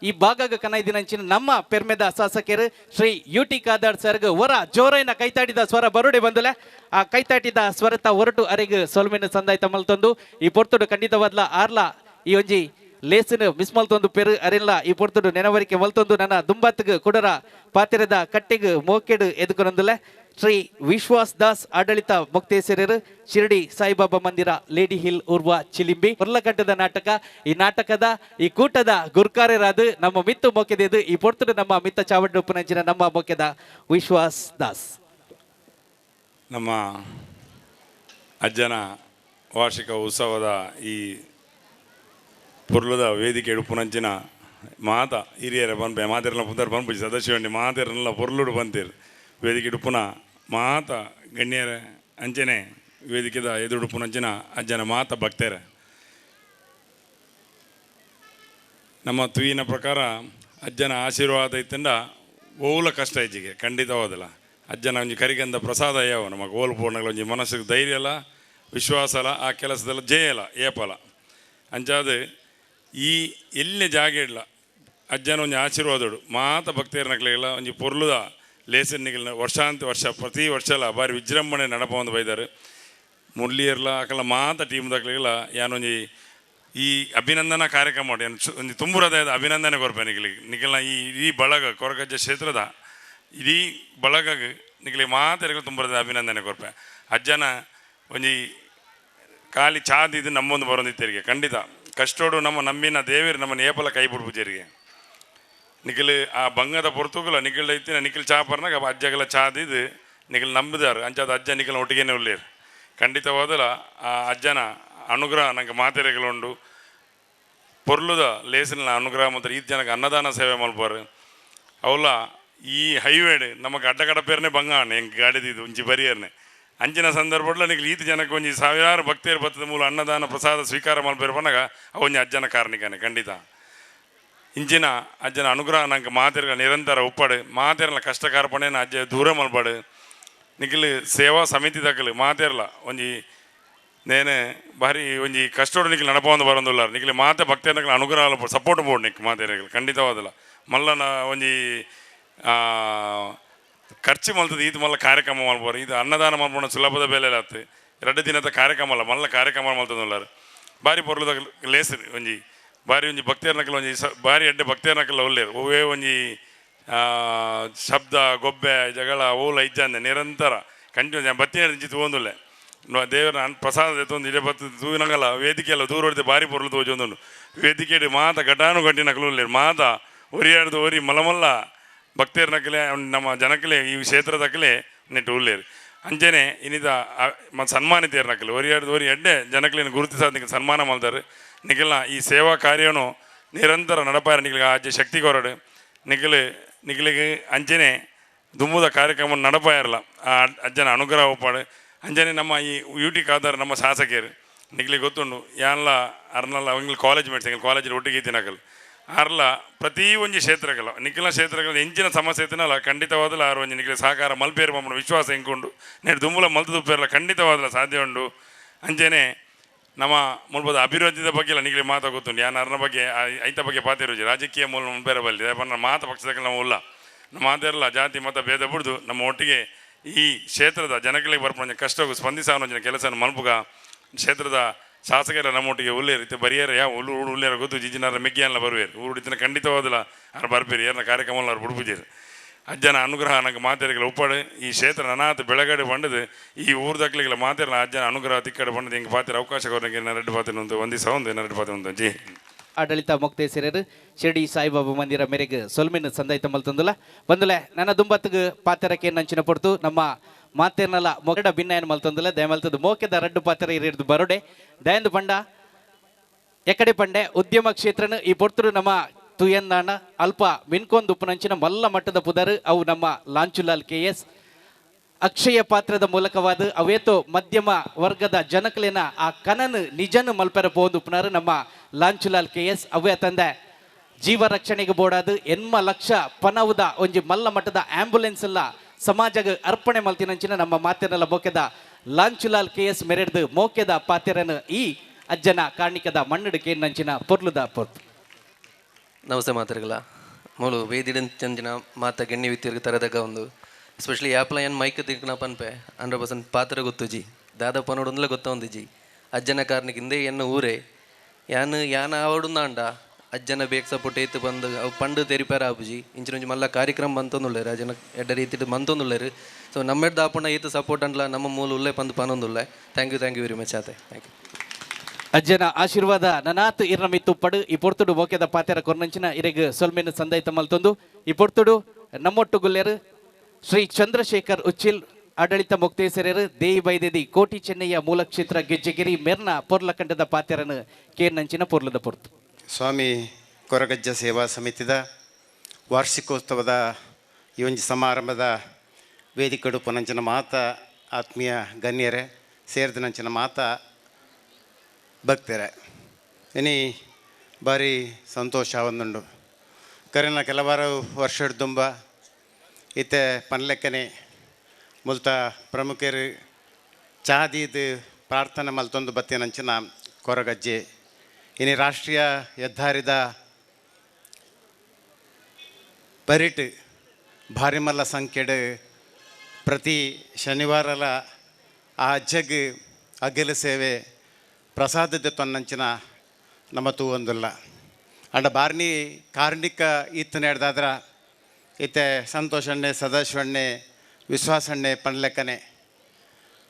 ಈ ಭಾಗಗ ಕನೈದಿನಂಚಿನ ನಮ್ಮ ಪೆರ್ಮೆದ ಶಾಸಕರು ಶ್ರೀ UT ಖಾದರ್ ಸರ್ಗ ಹೊರ ಜೋರೈನ ಕೈತಾಟಿದ ಸ್ವರ ಬರುಡೆ ಬಂದಲೆ ಆ ಕೈತಾಟಿದ ಸ್ವರತ ಹೊರಟು ಅರೆಗೆ ಸೊಲ್ಮೆನ ಸಂದಾಯ್ತ ಮಲ್ತೊಂದು ಈ ಪೊರ್ತುಡು ಖಂಡಿತವಾದ್ಲ ಆರ್ಲ ಈ ಒಂಜಿ ಲೇಸನು ಮಿಸ್ ಮಲ್ತೊಂದು ಪೆರು ಅರಿಲ್ಲ ಈ ಪೊರ್ತುಡು ನೆನವರಿಕೆ ಮಲ್ತೊಂದು ನನ್ನ ದುಂಬತ್ಗೆ ಕುಡರ ಪಾತೆರದ ಕಟ್ಟಿಗೆ ಮೋಕೆಡು ಎದುಕೊನೊಂದುಲೆ ಶ್ರೀ ವಿಶ್ವಾಸ್ ದಾಸ್ ಆಡಳಿತ ಮುಕ್ತೇಶ್ವರರು ಶಿರಡಿ ಸಾಯಿಬಾಬಾ ಮಂದಿರ ಲೇಡಿ ಹಿಲ್ ಊರ್ವ ಚಿಲಿಂಬಿ ಹೊರ್ಲಕಟ್ಟದ ನಾಟಕ ಈ ನಾಟಕದ ಈ ಕೂಟದ ಗುರ್ಕಾರ್ಯರಾದ ನಮ್ಮ ಮಿತ್ತು ಮೋಕೆದು ಈ ಪೊರ್ತುಡು ನಮ್ಮ ಮಿತ್ತ ಚಾವಡ್ಡು ಉಪನಂಚಿನ ನಮ್ಮ ಮೋಕೆದ ವಿಶ್ವಾಸ್ ದಾಸ್ ನಮ್ಮ ಅಜ್ಜನ ವಾರ್ಷಿಕ ಉತ್ಸವದ ಈ ಪುರ್ಲದ ವೇದಿಕೆ ಉಪನಂಚಿನ ಮಾತ ಹಿರಿಯರ ಪನ್ಪೆ ಮಾತೆರ್ಲ ಪುದರ್ ಪನ್ಪುಜಿ ಸದಸ್ಯವಂಡಿ ಮಾತೆರ್ನೆಲ್ಲ ಪೊರ್ಲುಡು ಬಂತೀರು ವೇದಿಕೆ ಉಡುಪುನ ಮಾತ ಗಣ್ಯರ ಅಂಚನೆ ವೇದಿಕೆದ ಎದುರುಡುಪುನಂಚಿನ ಅಜ್ಜನ ಮಾತ ಭಕ್ತರೆ ನಮ್ಮ ತುಯಿನ ಪ್ರಕಾರ ಅಜ್ಜನ ಆಶೀರ್ವಾದ ಇತ್ತಂಡ ಓಲ ಕಷ್ಟ ಹೆಚ್ಚಿಗೆ ಖಂಡಿತವಾದಲ್ಲ ಅಜ್ಜನ ಒಂಜಿ ಕರಿಗಂದ ಪ್ರಸಾದ ಯಾವ ನಮಗೆ ಓಲು ಪೂರ್ಣಗಳ ಒಂಜಿ ಮನಸ್ಸಿಗೆ ಧೈರ್ಯ ಅಲ್ಲ ವಿಶ್ವಾಸ ಅಲ್ಲ ಆ ಕೆಲಸದಲ್ಲ ಜಯಲ್ಲ ಏಪಲ ಅಂಚಾದ ಈ ಎಲ್ಲಿ ಜಾಗ ಇಡಲ ಅಜ್ಜನ ಒಂಜಿ ಆಶೀರ್ವಾದಡು ಮಾತ ಭಕ್ತೇರನಕ್ಲೆಲ್ಲ ಒಂಜಿ ಪೊರ್ಲುದ ಲೇಸನ್ನಿಗಳನ್ನ ವರ್ಷ ಪ್ರತಿ ವರ್ಷ ಎಲ್ಲ ಬಾರಿ ವಿಜೃಂಭಣೆ ನಡಪ ಒಂದು ಬೈದಾರೆ ಮುರಳಿಯರ್ಲ ಅಕಲ ಮಾತ ಟೀಮ್ ದಾಖಲೆಗಳ ಯಾನೊಂಜಿ ಈ ಅಭಿನಂದನಾ ಕಾರ್ಯಕ್ರಮ ಮಾಡಿ ಒಂದು ತುಂಬ ಹೃದಯದ ಅಭಿನಂದನೆ ಕೊರ್ಪೆ ನಿಖಿಲ್ನ ಈ ಇಡೀ ಬಳಗ ಕೊರಗಜ್ಜೆ ಕ್ಷೇತ್ರದ ಇಡೀ ಬಳಗ ನಿಖಿಲಿಗೆ ಮಾತಾಡಿಗಳು ತುಂಬ ಹೃದಯ ಅಭಿನಂದನೆ ಕೊರ್ಪೆ ಅಜ್ಜನ ಒಂಜಿ ಖಾಲಿ ಚಾದ್ ಇದು ನಮ್ಮೊಂದು ಬರೋದಿತ್ತರಿಗೆ ಖಂಡಿತ ಕಷ್ಟೋಡು ನಮ್ಮ ನಮ್ಮಿನ ದೇವೇರು ನಮ್ಮನ್ನು ಏಪಲ ಕೈ ಬಿಡ್ಬುಜರಿಗೆ ನಿಖಿಲ್ ಆ ಬಂಗದ ಪೊರ್ತುಗಲ ನಿಖಿಲ್ ಐತಿನ ನಿಖಿಲ್ ಚಾಪರ್ನಾಗ ಅಜ್ಜಗಳ ಚಾದಿದ್ದು ನಿಖಿಲ್ ನಂಬಿದಾರು ಅಂಚಾದ ಅಜ್ಜ ನಿಖಿಲ್ನ ಒಟ್ಟಿಗೆನೇ ಉಳ್ಳೇರು ಖಂಡಿತವಾದಲ ಆ ಅಜ್ಜನ ಅನುಗ್ರಹ ನಂಗೆ ಮಾತೆರೆಗಳುಂಡು ಪೊರ್ಲುದ ಲೇಸಿನ ಅನುಗ್ರಹ ಮತ್ತು ಈ ಜನಕ್ಕೆ ಅನ್ನದಾನ ಸೇವೆ ಮಲ್ಪಾರು ಅವಲ್ಲ ಈ ಹೈವೇಡ್ ನಮಗೆ ಅಡ್ಡಗಡಪೇರ್ನೆ ಬಂಗಾಣ ಹೆಂಗೆ ಗಾಡಿದಿದ್ದು ಒಂಜಿ ಬರಿಯರ್ನೆ ಅಂಚಿನ ಸಂದರ್ಭದಲ್ಲಿ ನಿಖಿಲ್ ಈತ ಜನಕ್ಕೆ ಒಂಜಿ ಸಾವಿರಾರು ಭಕ್ತಿಯರು ಬತ್ತದ ಮೂಲ ಅನ್ನದಾನ ಪ್ರಸಾದ ಸ್ವೀಕಾರ ಮಲ್ಪೇರು ಬಂದಾಗ ಅವೊಂಜಿ ಅಜ್ಜನ ಕಾರಣಿಕನೇ ಖಂಡಿತ ಇಂಚಿನ ಅಜ್ಜನ ಅನುಗ್ರಹ ನಂಗೆ ಮಾತೆರ್ಗ ನಿರಂತರ ಉಪ್ಪಡು ಮಾತೆರ್ಲ ಕಷ್ಟ ಕಾರ್ಪಣೆನ ಅಜ್ಜ ದೂರ ಮಲ್ಪಾಡು ನಿಖಿಲ್ ಸೇವಾ ಸಮಿತಿ ದಕ್ಕಲು ಮಾತೆರ್ಲ ಒಂಜಿ ನೇನೆ ಭಾರಿ ಒಂಜಿ ಕಷ್ಟೋಡು ನಿಖಿಲ್ ನಡಪವಂದು ಬರೋದಿಲ್ಲ ನಿಖಿಲ್ ಮಾತೆ ಭಕ್ತಿಯರ್ನಕ್ಲ ಅನುಗ್ರಹ ಸಪೋರ್ಟ್ ಬೋರ್ಡ್ ನಿಕ್ ಮಾತೆರೆಗಳು ಖಂಡಿತವಾದಲ್ಲ ಮಲ್ಲನ ಒಂಜಿ ಖರ್ಚು ಮಲ್ತದ ಇದು ಮಲ್ಲ ಕಾರ್ಯಕ್ರಮ ಮಲ್ಬೋದು ಇದು ಅನ್ನದಾನ ಮಲ್ಪೋಣ ಸುಲಭದ ಬೆಲೆ ಆತು 2 ದಿನದ ಕಾರ್ಯಕ್ರಮ ಅಲ್ಲ ಮಲ್ಲ ಕಾರ್ಯಕ್ರಮ ಮಲ್ತದಲ್ಲಾರು ಭಾರಿ ಪೊರ್ಲದ ಲೇಸರು ಒಂಜಿ ಭಾರಿ ಒಂಜಿ ಭಕ್ತಿಯರ್ನಕ್ಲ ಒಂಜಿ ಭಾರಿ ಎಡ್ಡೆ ಭಕ್ತಿಯರ್ನಕ್ಲ ಒಳ್ಳೆಯರು ಒವ್ವೇ ಒಂಜಿ ಶಬ್ದ ಗೊಬ್ಬೆ ಜಗಳ ಓಲ ಇಜ್ಜಂದೆ ನಿರಂತರ ಕಂಟಿನ್ಯೂ ಬತ್ತಿನ ಇಂಚಿ ತಗೊಂದುಲ್ಲೆ ದೇವರ ಪ್ರಸಾದ ಎತ್ತೊಂದು ಇಡೇ ಬತ್ತು ತೂನಂಗಲ್ಲ ವೇದಿಕೆ ಎಲ್ಲ ದೂರ ಹೊಡೆದು ಭಾರಿ ಪೊರ್ಲು ತೋಜೊಂದು ವೇದಿಕೆ ಮಾತ ಘಟಾನು ಗಂಟಿನಕ್ಲು ಉಳ್ಳೇರು ಮಾತ ಒರಿಯಾಡ್ದು ಒರಿ ಮಲಮಲ್ಲ ಭಕ್ತಿಯರ್ನಕ್ಕಲೆ ನಮ್ಮ ಜನಕ್ಕಲೆ ಈ ಕ್ಷೇತ್ರದಕ್ಕಲೆ ನೆಟ್ಟು ಉಳ್ಳೇರು ಅಂಚನೆ ಇನ್ನಿದ ಮತ್ತು ಸನ್ಮಾನಿತೇರ್ನಕ್ಕಲೆ ಒರಿಯಾಡ್ದು ಒರಿ ಎಡ್ಡೆ ಜನಕ್ಕಲೇನು ಗುರುತಿಸಾದ ನಿಖಿಲ್ ಸನ್ಮಾನ ಮಾಡ್ತಾರೆ ನಿಖಿಲ್ನ ಈ ಸೇವಾ ಕಾರ್ಯನು ನಿರಂತರ ನಡಪಾರ ನಿಖಿಲ್ಗೆ ಅಜ್ಜೆ ಶಕ್ತಿ ಕೊರಡು ನಿಖಿಲಿಗೆ ಅಂಚನೆ ದುಮ್ಮುದ ಕಾರ್ಯಕ್ರಮ ನಡಪಾಯಿರಲ್ಲ ಆ ಅಜ್ಜನ ಅನುಗ್ರಹ ಒಪ್ಪಾಡು ಅಂಜನೆ ನಮ್ಮ ಈ ಯೂಟಿ ಕಾದಾರ ನಮ್ಮ ಶಾಸಕಿಯರು ನಿಖಿಲಿಗೆ ಗೊತ್ತುಂಡು ಯಾನ್ಲ ಅರ್ನಲ್ಲ ಅವಂಗ್ಲಿ ಕಾಲೇಜ್ ಮೇಟ್ಸ್ ಕಾಲೇಜಲ್ಲಿ ಒಟ್ಟಿಗೆ ತಿನ್ನಕಲ್ ಆರ್ಲ ಪ್ರತಿ ಒಂಜಿ ಕ್ಷೇತ್ರಗಳ ನಿಖಿಲ ಕ್ಷೇತ್ರಗಳ ಎಂಚಿನ ಸಮಸ್ಯೆ ಇತ್ತಿನಲ್ಲ ಖಂಡಿತವಾದಲ್ಲ ಆರು ಒಂಜಿ ನಿಖಿಲ ಸಹಕಾರ ಮಲ್ಪೇರು ಮಮ್ಮನ ವಿಶ್ವಾಸ ಹೆಂಕೊಂಡು ನೆಟ್ಟು ದುಮ್ಮುಲ ಮಲ್ತದುಪ್ಪೇರಲ್ಲ ಖಂಡಿತವಾದಲ್ಲ ಸಾಧ್ಯ ಉಂಡು ಅಂಚನೆ ನಮ್ಮ ಮುಲ್ಬದ ಅಭಿವೃದ್ಧಿದ ಬಗ್ಗೆ ಎಲ್ಲ ನಿಖಿಲಿ ಮಾತಾ ಗೊತ್ತುಂಡು ಯಾನ್ ಅರ್ನ ಬಗ್ಗೆ ಐತ ಬಗ್ಗೆ ಪಾತಿರುಜಿ ರಾಜಕೀಯ ಮೂಲ ಮುಂಬೇರೆ ಬಲ್ಲಿ ನಮ್ಮ ಮಾತ ಪಕ್ಷದಾಗ ನಾವು ಇಲ್ಲ ನಮ್ಮ ಮಾತಿರಲ್ಲ ಜಾತಿ ಮತ ಭೇದ ಬಿಡ್ದು ನಮ್ಮ ಒಟ್ಟಿಗೆ ಈ ಕ್ಷೇತ್ರದ ಜನಗಳಿಗೆ ಬರ್ಪಂಜ ಕಷ್ಟವು ಸ್ಪಂದಿಸೋನ ಕೆಲಸ ಮಲ್ಪುಗ ಕ್ಷೇತ್ರದ ಶಾಸಕರ ನಮ್ಮೊಟ್ಟಿಗೆ ಉಳ್ಳೇರು ಇತ್ತು ಬರಿಯರ ಯಾವ ಉಳ್ಳೇರ ಗೊತ್ತು ಜಿಜಿನಾರ ಮೆಗ್ಗಿಯಲ್ಲ ಬರುವೇರು ಊರಿನ ಖಂಡಿತವಾದಲ್ಲ ಅವ್ರು ಬರ್ಬೇರು ಏನ ಕಾರ್ಯಕ್ರಮ ಅವ್ರು ಬಿಡ್ಬುಜೇರು ಅಜ್ಜನ ಅನುಗ್ರಹ ನಂಗೆ ಮಾತೆರೆಗಳ ಉಪ್ಪಡು ಈ ಕ್ಷೇತ್ರ ನನಾತ್ ಬೆಳಗಡೆ ಬಂಡದು ಈ ಊರ್ದಕ್ಲಿಗಳ ಮಾತೆರಲ್ಲ ಅಜ್ಜನ ಅನುಗ್ರಹ ತಿಕ್ಕಡೆ ಬಂಡದು ಹಿಂಗೆ ಪಾತ್ರ ಅವಕಾಶ ಕೊರಗೆ 2 ಪಾತ್ರ ಒಂದು ಒಂದಿಸ ಒಂದು 2 ಪಾತ್ರ ಒಂದು ಜಿ ಆಡಳಿತ ಮೊಕ್ತೇಸರರು ಶಿರಡಿ ಸಾಯಿಬಾಬಾ ಮಂದಿರ ಮೇರೆಗೆ ಸೊಲ್ಮಿನ ಸಂದಾಯ್ತ ಮಲ್ತಂದುಲ ಬಂದುಲೆ ನನ್ನ ದುಂಬತ್ಗೆ ಪಾತ್ರಕ್ಕೆ ನಂಚಿನ ಪೊರ್ತು ನಮ್ಮ ಮಾತೇನಲ್ಲ ಮೊಗಡ ಭಿನ್ನಾಯನ ಮಲ್ತಂದುಲ ದಯಮಲ್ತದ್ದು ಮೋಕೆದ 2 ಪಾತ್ರ ಇರಿದು ಬರೋಡೆ ದಯಂದು ಪಂಡ ಎಕಡೆ ಪಂಡೆ ಉದ್ಯಮ ಕ್ಷೇತ್ರನ ಈ ಪೊರ್ತರು ನಮ್ಮ ತುಯಂದಾಣ ಅಲ್ಪ ಮಿನ್ಕೊಂದು ಉಪನಂಚಿನ ಮಲ್ಲ ಮಟ್ಟದ ಪುದರ್ ಅವು ನಮ್ಮ ಲಾಂಚುಲಾಲ್ KS ಅಕ್ಷಯ ಪಾತ್ರದ ಮೂಲಕವಾದ ಅವೇತೋ ಮಧ್ಯಮ ವರ್ಗದ ಜನಕಲೇನ ಆ ಕನನ್ ನಿಜನು ಮಲ್ಪೆರ ಪೋಂದು ಪುನರ್ ನಮ್ಮ ಲಾಂಚುಲಾಲ್ KS ಅವೇ ತಂದೆ ಜೀವ ರಕ್ಷಣೆಗೆ ಬೋಡಾದು 8 ಲಕ್ಷ ಪನವುದ ಒಂಜಿ ಮಲ್ಲ ಮಟ್ಟದ ಆಂಬುಲೆನ್ಸ್ ಎಲ್ಲ ಸಮಾಜಗೆ ಅರ್ಪಣೆ ಮಲ್ತಿನಂಚಿನ ನಮ್ಮ ಮಾತೆನಲ್ಲ ಮೋಕೆದ ಲಾಂಚುಲಾಲ್ KS ಮೆರೆಡ್ದು ಮೋಕೆದ ಪಾತೆರನು ಈ ಅಜ್ಜನ ಕಾಣಿಕದ ಮಣ್ಣಡಿಕೆ ನಂಚಿನ ಪೊರ್ಲುದ ಪೊರ್ತು ನಮಸ್ತೆ ಮಾತಾಡಗಲ ಮೂಲು ವೇದಿಡಂಚಿನ ಮಾತ ಗೆಣ್ಣಿ ವಿತ್ತಿರ್ಗೆ ತರದಾಗ ಒಂದು ಎಸ್ಪೆಷಲಿ ಯಾಪ್ಲ ಏನು ಮೈಕ್ ತಿರ್ಕನ ಪನ್ಪೆ 100% ಪಾತ್ರ ಗೊತ್ತು ಜಿ ದಾದಪ್ಪ ನೋಡೊಂದಲೇ ಗೊತ್ತೊಂದು ಜಿ ಅಜ್ಜನ ಕಾರಣಕ್ಕೆ ಹಿಂದೆ ಎನ್ನ ಊರೇ ಯಾನ ಆವಡುಂದಾಂಡ ಅಜ್ಜನ ಬೇಗ ಸಪೋರ್ಟ್ ಏತು ಬಂದು ಅವು ಪಂಡು ತೆರಿಪಾರ ಆಪುಜಿ ಇಂಚಿನ ಮಲ್ಲ ಕಾರ್ಯಕ್ರಮ ಬಂತೊಂದುಳ್ಳೇರು ಅಜ್ಜನ ಎಡ್ಡ ರೀತಿ ಬಂತೊಂದುಳ್ಳೇರು ಸೊ ನಮ್ಮೆಡ್ದು ಆಪುಂಡ ಏತು ಸಪೋರ್ಟ್ ಅಂಡ್ಲ ನಮ್ಮ ಮೂಲ ಉಲ್ಲೇ ಪಂದು ಪನೊಂದುಲ್ಲೆ ಥ್ಯಾಂಕ್ ಯು ವೆರಿ ಮಚ್ ಆತೆ ಥ್ಯಾಂಕ್ ಯು ಅಜ್ಜನ ಆಶೀರ್ವಾದ ನನಾತ್ ಇರ್ನಮಿತ್ತು ಪಡು ಈ ಪೊರ್ತುಡು ಮೋಕೆದ ಪಾತೆರ ಕೊರ್ನಂಚಿನ ಇರೆಗ್ ಸೊಲ್ಮೆನ ಸಂದಾಯ್ತ ಮಲ್ತೊಂದು ಈ ಪೊರ್ತುಡು ನಮ್ಮೊಟ್ಟು ಗುಲ್ಲೆರು ಶ್ರೀ ಚಂದ್ರಶೇಖರ್ ಉಚ್ಚಿಲ್ ಆಡಳಿತ ಮೊಕ್ತೇಸರರು ದೇಯಿ ಬೈದೇದಿ ಕೋಟಿ ಚೆನ್ನಯ್ಯ ಮೂಲ ಕ್ಷೇತ್ರ ಗೆಜ್ಜೆಗಿರಿ ಮೆರ್ನ ಪೊರ್ಲಕಂಡದ ಪಾತೆರನು ಕೇರ್ನಂಚಿನ ಪೊರ್ಲದ ಪೊರ್ತು ಸ್ವಾಮಿ ಕೊರಗಜ್ಜ ಸೇವಾ ಸಮಿತಿದ ವಾರ್ಷಿಕೋತ್ಸವದ ಈ ಒಂದು ಸಮಾರಂಭದ ವೇದಿಕೆಡು ಪೊನಂಚಿನ ಮಾತ ಆತ್ಮೀಯ ಗಣ್ಯರೇ ಸೇರಿದ ನಂಚಿನ ಮಾತ ಭಕ್ತರೇ ಇನಿ ಭಾರಿ ಸಂತೋಷ ಒಂದುಂಡು ಕರೆನ ಕೆಲವಾರು ವರ್ಷದ ತುಂಬ ಇತ್ತೆ ಪನ್ಲೆಕ್ಕನೆ ಮುಲ್ತ ಪ್ರಮುಖರು ಚಾದೀದು ಪ್ರಾರ್ಥನೆ ಮಲ್ತೊಂದು ಬತ್ತಿನಂಚಿನ ಕೊರಗಜ್ಜೆ ಇನಿ ರಾಷ್ಟ್ರೀಯ ಹೆದ್ದಾರಿದ ಪರಿಟ್ ಭಾರಿ ಮಲ್ಲ ಸಂಖ್ಯೆಡ್ ಪ್ರತಿ ಶನಿವಾರಲ ಆ ಅಜ್ಜಗ್ ಅಗಿಲ ಸೇವೆ ಪ್ರಸಾದತೆ ತೊನ್ನಂಚಿನ ನಮ್ಮ ತೂವೊಂದುಲ್ಲ ಅಂಡ ಬಾರ್ನಿ ಕಾರ್ಣಿಕ ಈತ್ ನಡೆದಾದ್ರ ಈತೆ ಸಂತೋಷಣ್ಣೆ ಸದಾಶಿವಣ್ಣೆ ವಿಶ್ವಾಸಣ್ಣೆ ಪಣ್ಲೆಕ್ಕನೆ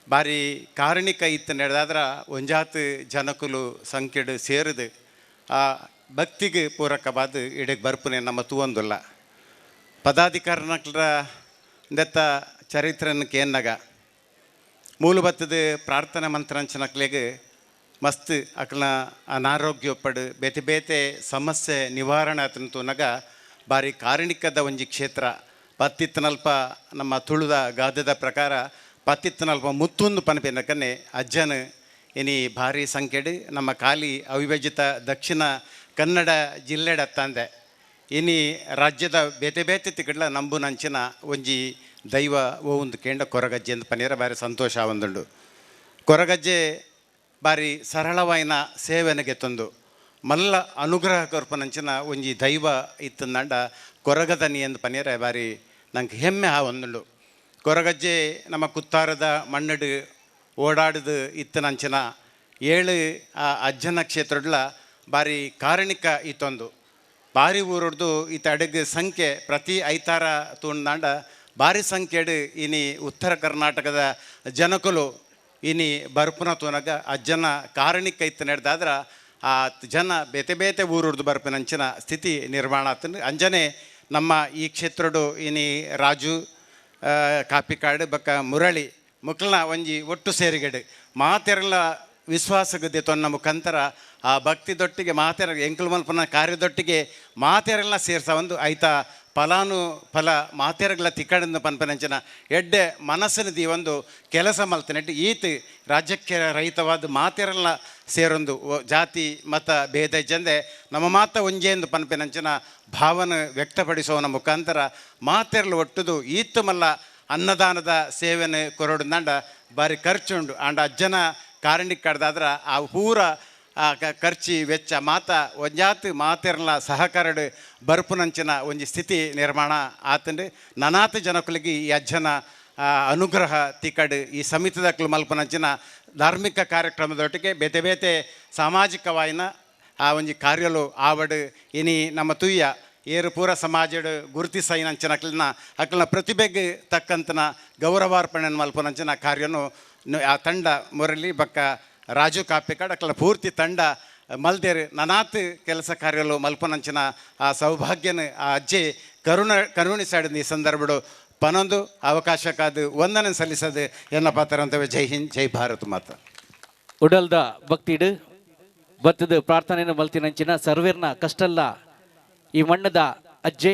ಬಾರಿ ಕಾರಣಿಕ ಇತ್ತು ನಡೆದಾದ್ರ ಒಂಜಾತು ಜನಕುಲು ಸಂಖ್ಯೆಡು ಸೇರಿದು ಆ ಭಕ್ತಿಗೆ ಪೂರಕವಾದ ಇಡೀಗೆ ಬರ್ಪುನೆ ನಮ್ಮ ತೂವೊಂದುಲ್ಲ ಪದಾಧಿಕಾರನಕ್ರ ದೆತ್ತ ಚರಿತ್ರನಕ್ಕೆ ಏನಾಗ ಮೂಲಭೂತದ ಪ್ರಾರ್ಥನಾ ಮಂತ್ರಾಂಚನಕ್ಲೆಗೆ ಮಸ್ತ್ ಅಕ್ಲನ ಅನಾರೋಗ್ಯ ಪಡು ಬೇತೆ ಬೇತೆ ಸಮಸ್ಯೆ ನಿವಾರಣೆ ಆತನಗ ಬಾರಿ ಕಾರಣಿಕದ ಒಂಜಿ ಕ್ಷೇತ್ರ ಪತ್ತಿತ್ತನಲ್ಪ ನಮ್ಮ ತುಳುದ ಗಾದದ ಪ್ರಕಾರ ಪತ್ತಿತ್ತನಲ್ಪ ಮುತ್ತೊಂದು ಪನಪೇನಕನ್ನೇ ಅಜ್ಜನ ಇನಿ ಭಾರಿ ಸಂಖ್ಯೆಡು ನಮ್ಮ ಖಾಲಿ ಅವಿಭಜಿತ ದಕ್ಷಿಣ ಕನ್ನಡ ಜಿಲ್ಲೆಡ ತಂದೆ ಇನಿ ರಾಜ್ಯದ ಬೇತೆ ಬೇತೆ ತಿಕ್ಕಡ್ಲ ನಂಬು ನಂಚಿನ ಒಂಜಿ ದೈವ ಒಂದು ಕೇಂದ್ರ ಕೊರಗಜ್ಜೆ ಅಂತ ಪನೀರ ಬಾರಿ ಸಂತೋಷ ಒಂದುಂಡು ಕೊರಗಜ್ಜೆ ಬಾರಿ ಸರಳವಾಯಿನ ಸೇವೆನಗೆ ತಂದು ಮಲ್ಲ ಅನುಗ್ರಹ ಕೊರ್ಪನಂಚಿನ ಒಂಜಿ ದೈವ ಇತ್ತಂದಂಡ ಕೊರಗದನಿ ಎಂದು ಪನೀರ ಬಾರಿ ನಂಗೆ ಹೆಮ್ಮೆ ಒಂದುಂಡು ಕೊರಗಜ್ಜೆ ನಮ್ಮ ಕುತ್ತಾರದ ಮಣ್ಣಡು ಓಡಾಡದು ಇತ್ತನಂಚಿನ 7 ಆ ಅಜ್ಜನ ಕ್ಷೇತ್ರಡ್ಲ ಬಾರಿ ಕಾರಣಿಕ ಇತ್ತೊಂದು ಭಾರಿ ಊರೊಡ್ದು ಈತ ಅಡಗ ಸಂಖ್ಯೆ ಪ್ರತಿ ಐತಾರ ತೂಂಡಾಂಡ ಭಾರಿ ಸಂಖ್ಯೆಡು ಇನಿ ಉತ್ತರ ಕರ್ನಾಟಕದ ಜನಕುಲು ಇನಿ ಬರ್ಪುನ ತೂನಗ ಅಜ್ಜನ ಕಾರಣಿಕ ಇತ್ತು ನಡೆದಾದ್ರ ಆ ಜನ ಬೇತೆ ಬೇತೆ ಊರೊಡ್ದು ಬರ್ಪಿನಂಚಿನ ಸ್ಥಿತಿ ನಿರ್ಮಾಣ ಆತನು ಅಂಜನೆ ನಮ್ಮ ಈ ಕ್ಷೇತ್ರಡು ಇನಿ ರಾಜು ಕಾಪಿಕಾಡು ಬಕ್ಕ ಮುರಳಿ ಮುಕ್ಲನ ಒಂಜಿ ಒಟ್ಟು ಸೇರಿಗಡು ಮಾತೆರಲ ವಿಶ್ವಾಸಗದೆ ತೊನ್ನ ಮುಖಾಂತರ ಆ ಭಕ್ತಿದೊಟ್ಟಿಗೆ ಮಾತೆರ ಎಂಕುಲು ಮಲ್ಪನ ಕಾರ್ಯದೊಟ್ಟಿಗೆ ಮಾತೆರೆಲ್ಲ ಸೇರ್ಸ ಒಂದು ಐತ ಫಲಾನು ಫಲ ಮಾತೆರಗಳ ತಿಕ್ಕಡಿಂದ ಪನ್ಪನಂಚಿನ ಎಡ್ಡೆ ಮನಸ್ಸಿನ ಒಂದು ಕೆಲಸ ಮಲ್ತನೆಟ್ಟು ಈತ ರಾಜ್ಯಕ್ಕೆ ರಹಿತವಾದ ಮಾತೆರೆಲ್ಲ ಸೇರೊಂದು ಜಾತಿ ಮತ ಭೇದ ಜಂದೆ ನಮ್ಮ ಮಾತ ಒಂಜೇಂದು ಪನ್ಪೆನಂಚಿನ ಭಾವನೆ ವ್ಯಕ್ತಪಡಿಸೋನ ಮುಖಾಂತರ ಮಾತೆರಲು ಒಟ್ಟುದು ಈತ ಮಲ್ಲ ಅನ್ನದಾನದ ಸೇವೆನ ಕೊರಡುಂದಾಂಡ ಬಾರಿ ಖರ್ಚುಂಡು ಆಂಡ ಅಜ್ಜನ ಕಾರಣಿಕ ಕಡ್ದಾದ್ರ ಆ ಪೂರ ಖರ್ಚಿ ವೆಚ್ಚ ಮಾತ ಒಂಜಾತು ಮಾತೆರ್ಲ ಸಹಕಾರಡು ಬರ್ಪುನಂಚಿನ ಒಂಜಿ ಸ್ಥಿತಿ ನಿರ್ಮಾಣ ಆತಂಡು ನನಾತು ಜನಕುಲಿಗೆ ಈ ಅಜ್ಜನ ಅನುಗ್ರಹ ತಿಕ್ಕಡು ಈ ಸಮಿತಿದಕ್ಲು ಮಲ್ಪನಂಚಿನ ಧಾರ್ಮಿಕ ಕಾರ್ಯಕ್ರಮದೊಟ್ಟಿಗೆ ಬೇತೆ ಬೇತೆ ಸಾಮಾಜಿಕವಾಯಿನ ಆ ಒಂಜಿ ಕಾರ್ಯಲು ಆವಡು ಇನಿ ನಮ್ಮ ತುಯ್ಯ ಏರು ಪೂರ ಸಮಾಜಡು ಗುರುತಿಸೈನಂಚಿನ ಅಕ್ಲನ ಪ್ರತಿಭೆಗೆ ತಕ್ಕಂತನ ಗೌರವಾರ್ಪಣೆ ಮಲ್ಪನಂಚಿನ ಕಾರ್ಯನು ಆ ತಂಡ ಮುರಳಿ ಬಕ್ಕ ರಾಜು ಕಾಪಿಕಾಡ್ ಅಕ್ಲ ಪೂರ್ತಿ ತಂಡ ಮಲ್ದೇರು ನನಾತ್ ಕೆಲಸ ಕಾರ್ಯಲು ಮಲ್ಪನಂಚಿನ ಆ ಸೌಭಾಗ್ಯನ ಆ ಅಜ್ಜೆ ಕರುಣಿಸಾಡಿದ ಈ ಸಂದರ್ಭಡು ಪನೊಂದು ಅವಕಾಶಕ್ಕಾದ ವಂದನೆ ಸಲ್ಲಿಸದು ಎನ್ನ ಪಾತ್ರಂತವೇ ಜೈ ಹಿಂದ್ ಜೈ ಭಾರತ್ ಮಾತ ಉಡಲ್ದ ಭಕ್ತಿಡು ಬತ್ತದ ಪ್ರಾರ್ಥನೆಯನ್ನು ಮಲ್ತಿನಂಚಿನ ಸರ್ವೇರ್ನ ಕಷ್ಟಲ್ಲ ಈ ಮಣ್ಣದ ಅಜ್ಜೆ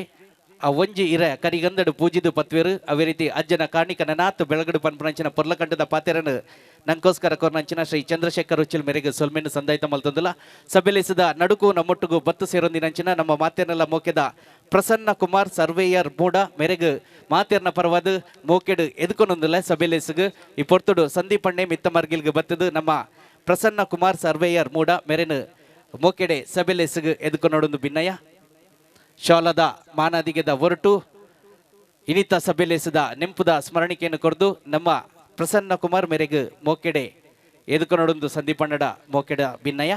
ಆ ಒಂಜಿ ಇರ ಕರಿಗಂದಡು ಪೂಜಿದು ಪತ್ವೇರು ಅವೇ ರೀತಿ ಅಜ್ಜನ ಕಾಣಿಕ ನನಾತ್ ಬೆಳಗಡು ಪನ್ಪನಂಚಿನ ಪೊರ್ಲಕಂಡದ ಪಾತೆರನು ನಂಗೋಸ್ಕರ ಕೊರ್ನಂಚಿನ ಶ್ರೀ ಚಂದ್ರಶೇಖರ್ ಉಚ್ಚಿಲ್ ಮೇರೆಗೆ ಸೊಲ್ಮೆನ್ನು ಸಂದಾಯಿತ ಮಲ್ತಂದಲ್ಲ ಸಭೆಲಿಸಿದ ನಡುಕು ನಮ್ಮೊಟ್ಟಿಗೂ ಬತ್ತು ಸೇರೊಂದಿನಂಚಿನ ನಮ್ಮ ಮಾತೇನೆಲ್ಲ ಮೋಕೆದ ಪ್ರಸನ್ನ ಕುಮಾರ್ ಸರ್ವೇಯರ್ ಮೂಡ ಮೇರೆಗೆ ಮಾತೇರ್ನ ಪರವಾದ ಮೋಕೆಡು ಎದುಕೊನೊಂದಿಲ್ಲ ಸಭೆಲಿಸಿಗೆ ಈ ಪೊರ್ತುಡು ಸಂದೀಪಣ್ಣೆ ಮಿತ್ತ ಮರ್ಗಿಲ್ಗೆ ಬತ್ತದು ನಮ್ಮ ಪ್ರಸನ್ನ ಕುಮಾರ್ ಸರ್ವೇಯರ್ ಮೂಡ ಮೇರೆನು ಮೋಕೆಡೆ ಸಭೆಲಿಸಿಗೆ ಎದುಕೊನೊಡೊಂದು ಭಿನ್ನಯ ಶಾಲದ ಮಾನಾದಿಗೆದ ಹೊರಟು ಇನಿತ ಸಭೆಲೆಸದ ನೆಂಪುದ ಸ್ಮರಣಿಕೆಯನ್ನು ಕೊರೆದು ನಮ್ಮ ಪ್ರಸನ್ನ ಕುಮಾರ್ ಮೇರೆಗೆ ಮೋಕೆಡೆ ಎದುಕೊನೊಡೊಂದು ಸಂದೀಪಣ್ಣಡ ಮೋಕೆಡ ಭಿನ್ನಯ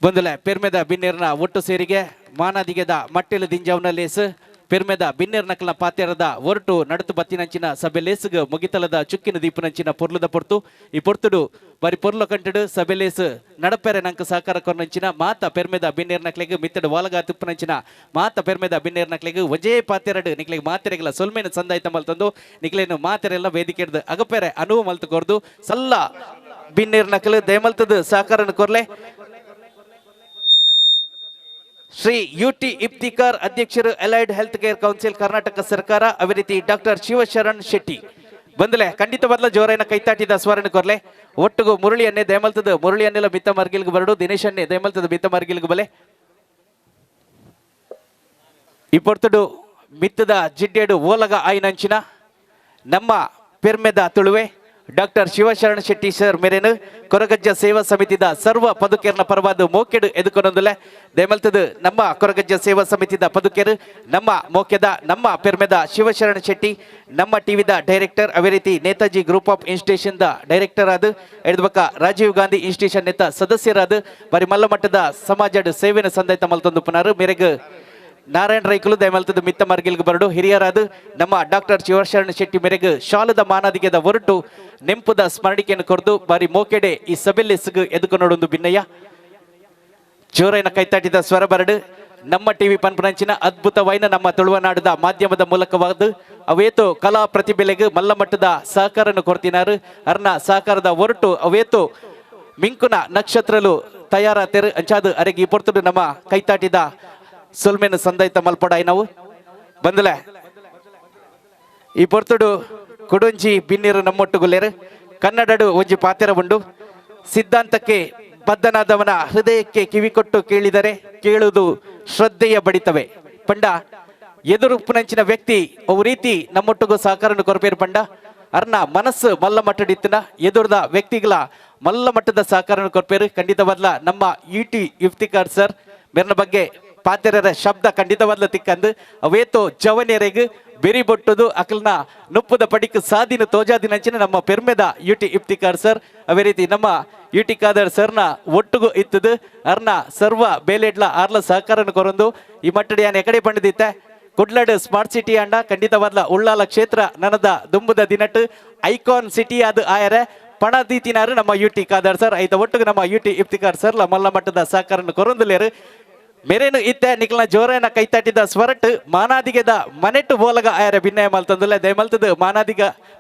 ಬಂದಲೆ ಪೆರ್ಮೆದ ಬಿನ್ನೇರ್ನ ಒಟ್ಟು ಸೇರಿಗೆ ಮಾನಾದಿಗೆದ ಮಟ್ಟೆಲು ದಿಂಜವನ ಲೇಸು ಪೆರ್ಮೆದ ಬಿನ್ನೇರ್ನಕಲ ಪಾತ್ಯರದ ಹೊರಟು ನಡತು ಬತ್ತಿನಂಚಿನ ಸಭೆಲೇಸುಗ ಮುಗಿತಲದ ಚುಕ್ಕಿನ ದೀಪನಂಚಿನ ಪೊರ್ಲದ ಪೊರ್ತು ಈ ಪೊರ್ತುಡು ಬರಿ ಪೊರ್ಲು ಕಂಟಡು ಸಭೆಲೇಸು ನಡಪೆರೆ ನಂಕ ಸಹಕಾರ ಕೊರ್ನಂಚಿನ ಮಾತ ಪೆರ್ಮೆದ ಬಿನ್ನೇರ್ನಕ್ಲೆಗೆ ಮಿತ್ತಡು ವಾಲಗ ತುಪ್ಪನಂಚಿನ ಮಾತ ಪೆರ್ಮೆದ ಬಿನ್ನೇರ್ನಕ್ಲೆಗೆ ವಜೇ ಪಾತ್ಯರಡು ನಿಕ್ಲೆಗೆ ಮಾತೆರೆಗಳ ಸೊಲ್ಮೇನ ಸಂದಾಯಿತ ಮಲ್ತಂದು ನಿಕ್ಲೇನು ಮಾತೆರೆಲ್ಲ ವೇದಿಕೆ ಹಿಡ್ದು ಅಗಪೆರೆ ಅನುವು ಮಲ್ತು ಕೊರ್ದು ಸಲ್ಲ ಬಿನ್ನೇರ್ನಕಲು ದಯಮಲ್ತದು ಸಹಕಾರನ ಕೊರ್ಲೆ ಶ್ರೀ ಯುಟಿ ಇಫ್ತಿಕಾರ್ ಅಧ್ಯಕ್ಷರು allied health care council Karnataka ಸರ್ಕಾರ ಅದೇ ರೀತಿ ಡಾಕ್ಟರ್ ಶಿವಶರಣ್ ಶೆಟ್ಟಿ ಬಂದಲೆ ಖಂಡಿತ ಬದಲ ಜೋರೈನ ಕೈತಾಟಿದ ಸ್ವರಣ ಕೊರ್ಲೆ ಒಟ್ಟುಗು ಮುರಳಿಯನ್ನೇ ದಯಮಲ್ತದ ಮುರಳಿಯನ್ನೆಲ್ಲ ಬಿತ್ತ ಮರ್ಗಿಲ್ಗೆ ಬರಡು ದಿನೇಶನ್ನೇ ದಯಮಲ್ತದ ಬಿತ್ತ ಮರ್ಗಿಲ್ಗೆ ಬಲೆ ಈ ಪೊರ್ತುಡು ಮಿತ್ತದ ಜಿಡ್ಡೇಡು ಓಲಗ ಆಯ್ನಂಚಿನ ನಮ್ಮ ಪೆರ್ಮೆದ ತುಳುವೆ ಡಾಕ್ಟರ್ ಶಿವಶರಣ ಶೆಟ್ಟಿ ಸರ್ ಮೇರೇನು ಕೊರಗಜ್ಜ ಸೇವಾ ಸಮಿತಿದ ಸರ್ವ ಪದುಕೇರ್ನ ಪರವಾದ ಮೋಕೆಡು ಎದುಕೊಂಡೊಂದುಲೆ ದೇಮಲ್ತದು ನಮ್ಮ ಕೊರಗಜ್ಜ ಸೇವಾ ಸಮಿತಿದ ಪದುಕೇರು ನಮ್ಮ ಮೋಕೆದ ನಮ್ಮ ಪೆರ್ಮೆದ ಶಿವಶರಣ ಶೆಟ್ಟಿ ನಮ್ಮ ಟಿವಿದ ಡೈರೆಕ್ಟರ್ ಅದೇ ರೀತಿ Netaji group of institution the director ಆದ ಎಡ್ಬಕ ರಾಜೀವ್ ಗಾಂಧಿ ಇನ್ಸ್ಟಿಟ್ಯೂಷನ್ ನೆತ್ತ ಸದಸ್ಯರಾದ ಬರಿ ಮಲ್ಲ ಮಟ್ಟದ ಸಮಾಜ ಸೇವೆನ ಸಂದೈತ ಮಲ್ತೊಂದು ಪುನರು ಮೇರೆಗೆ ನಾರಾಯಣ ರೈಕಲು ದಯಮಲ್ತದ ಮಿತ್ತ ಮರ್ಗಿಲ್ಗೆ ಬರಡು ಹಿರಿಯರಾದ ನಮ್ಮ ಡಾಕ್ಟರ್ ಶಿವಶರಣ ಶೆಟ್ಟಿ ಮೇರೆಗೆ ಶಾಲದ ಮಾನಾದಿಗೆದ ಹೊರಟು ನೆಂಪುದ ಸ್ಮರಣಿಕೆಯನ್ನು ಕೊರೆದು ಬಾರಿ ಮೋಕೆಡೆ ಈ ಸಭೆಲ್ಲೆಸ್ಗು ಎದುಕೊಂಡೊಂದು ಭಿನ್ನಯ್ಯ ಜೋರೈನ ಕೈತಾಟಿದ ಸ್ವರ ಬರಡು ನಮ್ಮ ಟಿವಿ ಪನ್ಪನಂಚಿನ ಅದ್ಭುತವಾಯಿನ ನಮ್ಮ ತುಳುವನಾಡದ ಮಾಧ್ಯಮದ ಮೂಲಕವಾದ ಅವೇತು ಕಲಾ ಪ್ರತಿಭೆಲೆಗೆ ಮಲ್ಲ ಮಟ್ಟದ ಸಹಕಾರನ್ನು ಕೊಡ್ತಿನಾರು ಅರ್ನ ಸಹಕಾರದ ಹೊರಟು ಅವೇತು ಮಿಂಕುನ ನಕ್ಷತ್ರಲು ತಯಾರ ತೆರು ಅಂಚಾದು ಅರೆಗೆ ಈ ಪೊರ್ತುಡು ನಮ್ಮ ಕೈತಾಟಿದ ಸೊಲ್ಮೆನ ಸಂದೈತ ಮಲ್ಪಡಾಯಿ ನಾವು ಬಂದಲೆ ಈ ಪೊರ್ತುಡು ಕುಡೊಂಜಿ ಬಿನ್ನೀರು ನಮ್ಮೊಟ್ಟುಗುಲ್ಲೇರು ಕನ್ನಡಡು ಒಂಜಿ ಪಾತೆರ ಉಂಡು ಸಿದ್ಧಾಂತಕ್ಕೆ ಬದ್ಧನಾದವನ ಹೃದಯಕ್ಕೆ ಕಿವಿಕೊಟ್ಟು ಕೇಳಿದರೆ ಕೇಳುವುದು ಶ್ರದ್ಧೆಯ ಬಡಿತವೆ ಪಂಡ ಎದುರುಪ್ಪುನಂಚಿನ ವ್ಯಕ್ತಿ ಅವು ರೀತಿ ನಮ್ಮೊಟ್ಟಿಗೂ ಸಹಕಾರನು ಕೊರಪೇರು ಪಂಡ ಅರ್ನ ಮನಸ್ಸು ಮಲ್ಲ ಮಟ್ಟಡಿತ್ತಿನ ಎದುರದ ವ್ಯಕ್ತಿಗಳ ಮಲ್ಲ ಮಟ್ಟದ ಸಹಕಾರನು ಕೊರಪೇರು ಖಂಡಿತವಾದ್ಲ ನಮ್ಮ ಯುಟಿ ಇಫ್ತಿಕಾರ್ ಸರ್ ಮೇರ್ನ ಬಗ್ಗೆ ಪಾತೆರರ ಶಬ್ದ ಖಂಡಿತವಾದ್ಲ ತಿಕ್ಕಂದು ಅವೇತೋ ಜವನಿಯರೆಗೆ ಬೆರಿ ಬೊಟ್ಟುದು ಅಕಲ್ನ ನುಪ್ಪುದ ಪಡಿಕ್ ಸಾದಿನ ತೋಜಾದಿನಂಚಿನ ನಮ್ಮ ಪೆರ್ಮೆದ ಯುಟಿ ಇಫ್ತಿಕಾರ್ ಸರ್ ಅದೇ ರೀತಿ ನಮ್ಮ ಯುಟಿ ಖಾದರ್ ಸರ್ನ ಒಟ್ಟುಗು ಇತ್ತದು ಅರ್ನ ಸರ್ವ ಬೇಲೆಡ್ಲ ಆರ್ಲ ಸಹಕಾರನ ಕೊರೊಂದು ಈ ಮಟ್ಟಡಿ ಯಾನ್ ಎಕಡೆ ಪಂಡಿದಿತ್ತೆ ಕುಡ್ಲಡ್ ಸ್ಮಾರ್ಟ್ ಸಿಟಿ ಅಂಡ ಖಂಡಿತವಾದ್ಲ ಉಳ್ಳಾಲ ಕ್ಷೇತ್ರ ನನದ ದುಂಬುದ ದಿನಟ್ ಐಕಾನ್ ಸಿಟಿ ಅದು ಆಯರೆ ಪಣ ದೀತಿನಾರು ನಮ್ಮ ಯುಟಿ ಖಾದರ್ ಸರ್ ಐತ ಒಟ್ಟಿಗೆ ನಮ್ಮ ಯುಟಿ ಇಫ್ತಿಕಾರ್ ಸರ್ಲ ಮಲ್ಲ ಮಟ್ಟದ ಸಹಕಾರನ ಕೊರೊಂದುಲೇರು ಮೇರೇನು ಇತ್ತೆ ನಿಕ್ಲನ ಜೋರೇನ ಕೈತಾಟಿದ ಸ್ವರಟ್ ಮಾನಾದಿಗೆದ ಮನೆಟ್ಟು ಬೋಲಗ ಆಯರ ಭಿನ್ನಯ ಮಲ್ತಂದುಲ್ಲ ದಯಮಲ್ತದ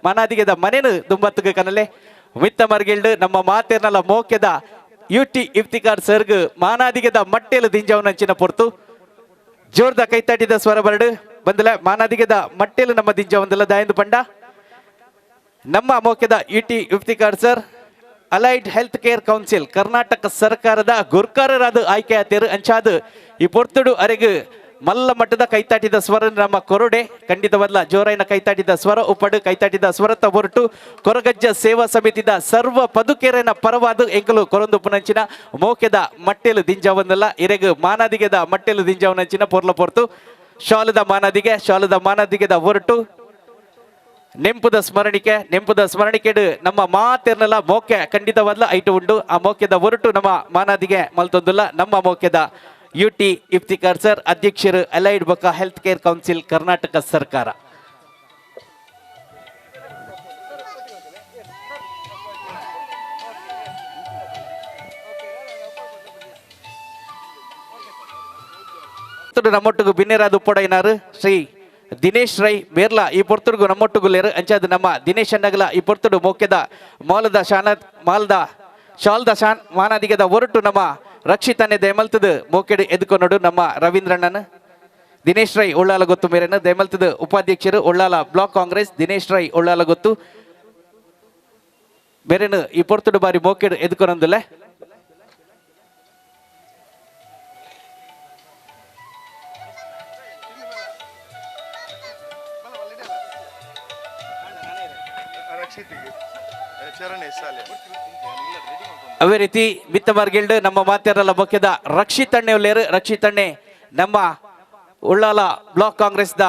ಮಾನಾದಿಗೆದ ಮನೆನು ದುಂಬತ್ತಗ ಕನಲೆ ಮಿತ್ತ ಮರ್ಗಿಲ್ಡ್ ನಮ್ಮ ಮಾತೇರ್ನಲ ಮೋಕೆದ ಯುಟಿ ಇಫ್ತಿಕಾರ್ ಸರ್ಗ್ ಮಾನಾದಿಗೆದ ಮಟ್ಟೆಲು ದಿಂಜವನಂಚಿನ ಪೊರ್ತು ಜೋರ್ದ ಕೈತಾಟಿದ ಸ್ವರ ಬರ್ಡು ಬಂದಲ ಮಾನಾದಿಗೆದ ಮಟ್ಟೆಲು ನಮ್ಮ ದಿಂಜವಂದಲ್ಲ ದಾಯಂದು ಪಂಡ ನಮ್ಮ ಮೋಕೆದ UT Iftikar sir allied health care council Karnataka ಸರ್ಕಾರದ ಗುರ್ಕಾರರಾದ ಆಯ್ಕೆ ಆತೇರು ಅಂಚಾದು ಈ ಪೊರ್ತುಡು ಅರೆಗೆ ಮಲ್ಲ ಮಟ್ಟದ ಕೈತಾಟಿದ ಸ್ವರ ನಮ್ಮ ಕೊರಡೆ ಖಂಡಿತವಲ್ಲ ಜೋರೈನ ಕೈತಾಟಿದ ಸ್ವರ ಉಪ್ಪಡು ಕೈತಾಟಿದ ಸ್ವರತ ಹೊರಟು ಕೊರಗಜ್ಜ ಸೇವಾ ಸಮಿತಿದ ಸರ್ವ ಪದುಕೆರೆನ ಪರವಾದ ಎಂಕಲು ಕೊರೊಂದು ಪುನಂಚಿನ ಮೋಕೆದ ಮಟ್ಟೆಲು ದಿಂಜವನ್ನಲ್ಲ ಇರೆಗೆ ಮಾನಾದಿಗೆದ ಮಟ್ಟೆಲು ದಿಂಜವನಂಚಿನ ಪೊರ್ಲ ಪೊರ್ತು ಶಾಲದ ಮಾನಾದಿಗೆದ ಹೊರಟು ನೆಂಪುದ ಸ್ಮರಣಿಕೆಡು ನಮ್ಮ ಮಾತೆರ್ನಲ್ಲ ಮೋಕೆ ಖಂಡಿತವಾದ್ಲ ಐಟು ಉಂಡು ಆ ಮೋಕೆದ ಹೊರಟು ನಮ್ಮ ಮಾನಾದಿಗೆ ಮಲ್ತೊಂದುಲ್ಲ ನಮ್ಮ ಮೋಕೆದ ಯುಟಿ ಇಫ್ತಿಕಾರ್ ಸರ್ ಅಧ್ಯಕ್ಷರು ಅಲೈಡ್ ಬೊಕ್ಕ ಹೆಲ್ತ್ ಕೇರ್ ಕೌನ್ಸಿಲ್ ಕರ್ನಾಟಕ ಸರ್ಕಾರ ನಮ್ಮೊಟ್ಟಿಗೂ ಬಿನ್ನೇರಾದ ಉಪ್ಪೊಡೈನಾರು ಶ್ರೀ ದಿನೇಶ್ ರೈ ಬೇರ್ಲ ಈ ಪೊರ್ತುಡುಗು ನಮ್ಮೊಟ್ಟುಗುಲೇರು ಅಂಚಾದ ನಮ್ಮ ದಿನೇಶ್ ಅಣ್ಣಗಲ ಈ ಪೊರ್ತುಡು ಮೋಕೆದ ಶಾಲ್ದ ಶಾನ್ ಮಾನಾದಿಗೆದ ಹೊರಟು ನಮ್ಮ ರಕ್ಷಿತನೆ ದಯಮಲ್ತದ ಮೋಕೆಡು ಎದ್ಕೊಂಡೋಡು ನಮ್ಮ ರವೀಂದ್ರಣ್ಣನ ದಿನೇಶ್ ರೈ ಉಳ್ಳಾಲ ಗೊತ್ತು ಮೇರೆನ ದಯಮಲ್ತದ ಉಪಾಧ್ಯಕ್ಷರು ಉಳ್ಳಾಲ ಬ್ಲಾಕ್ ಕಾಂಗ್ರೆಸ್ ದಿನೇಶ್ ರೈ ಉಳ್ಳಾಲ ಗೊತ್ತು ಬೇರೆನು ಈ ಪೊರ್ತುಡು ಬಾರಿ ಮೋಕೆಡು ಎದ್ಕೊಂಡೊಂದುಲೆ ಅದೇ ರೀತಿ ಮಿತ್ತ ಮಾರ್ಗಿಲ್ಡ್ ನಮ್ಮ ಮಾತೆರಲ್ಲ ಮೊಕ್ಕೆದ ರಕ್ಷಿತಣ್ಣೆ ನಮ್ಮ ಉಳ್ಳಾಲ ಬ್ಲಾಕ್ ಕಾಂಗ್ರೆಸ್ ದ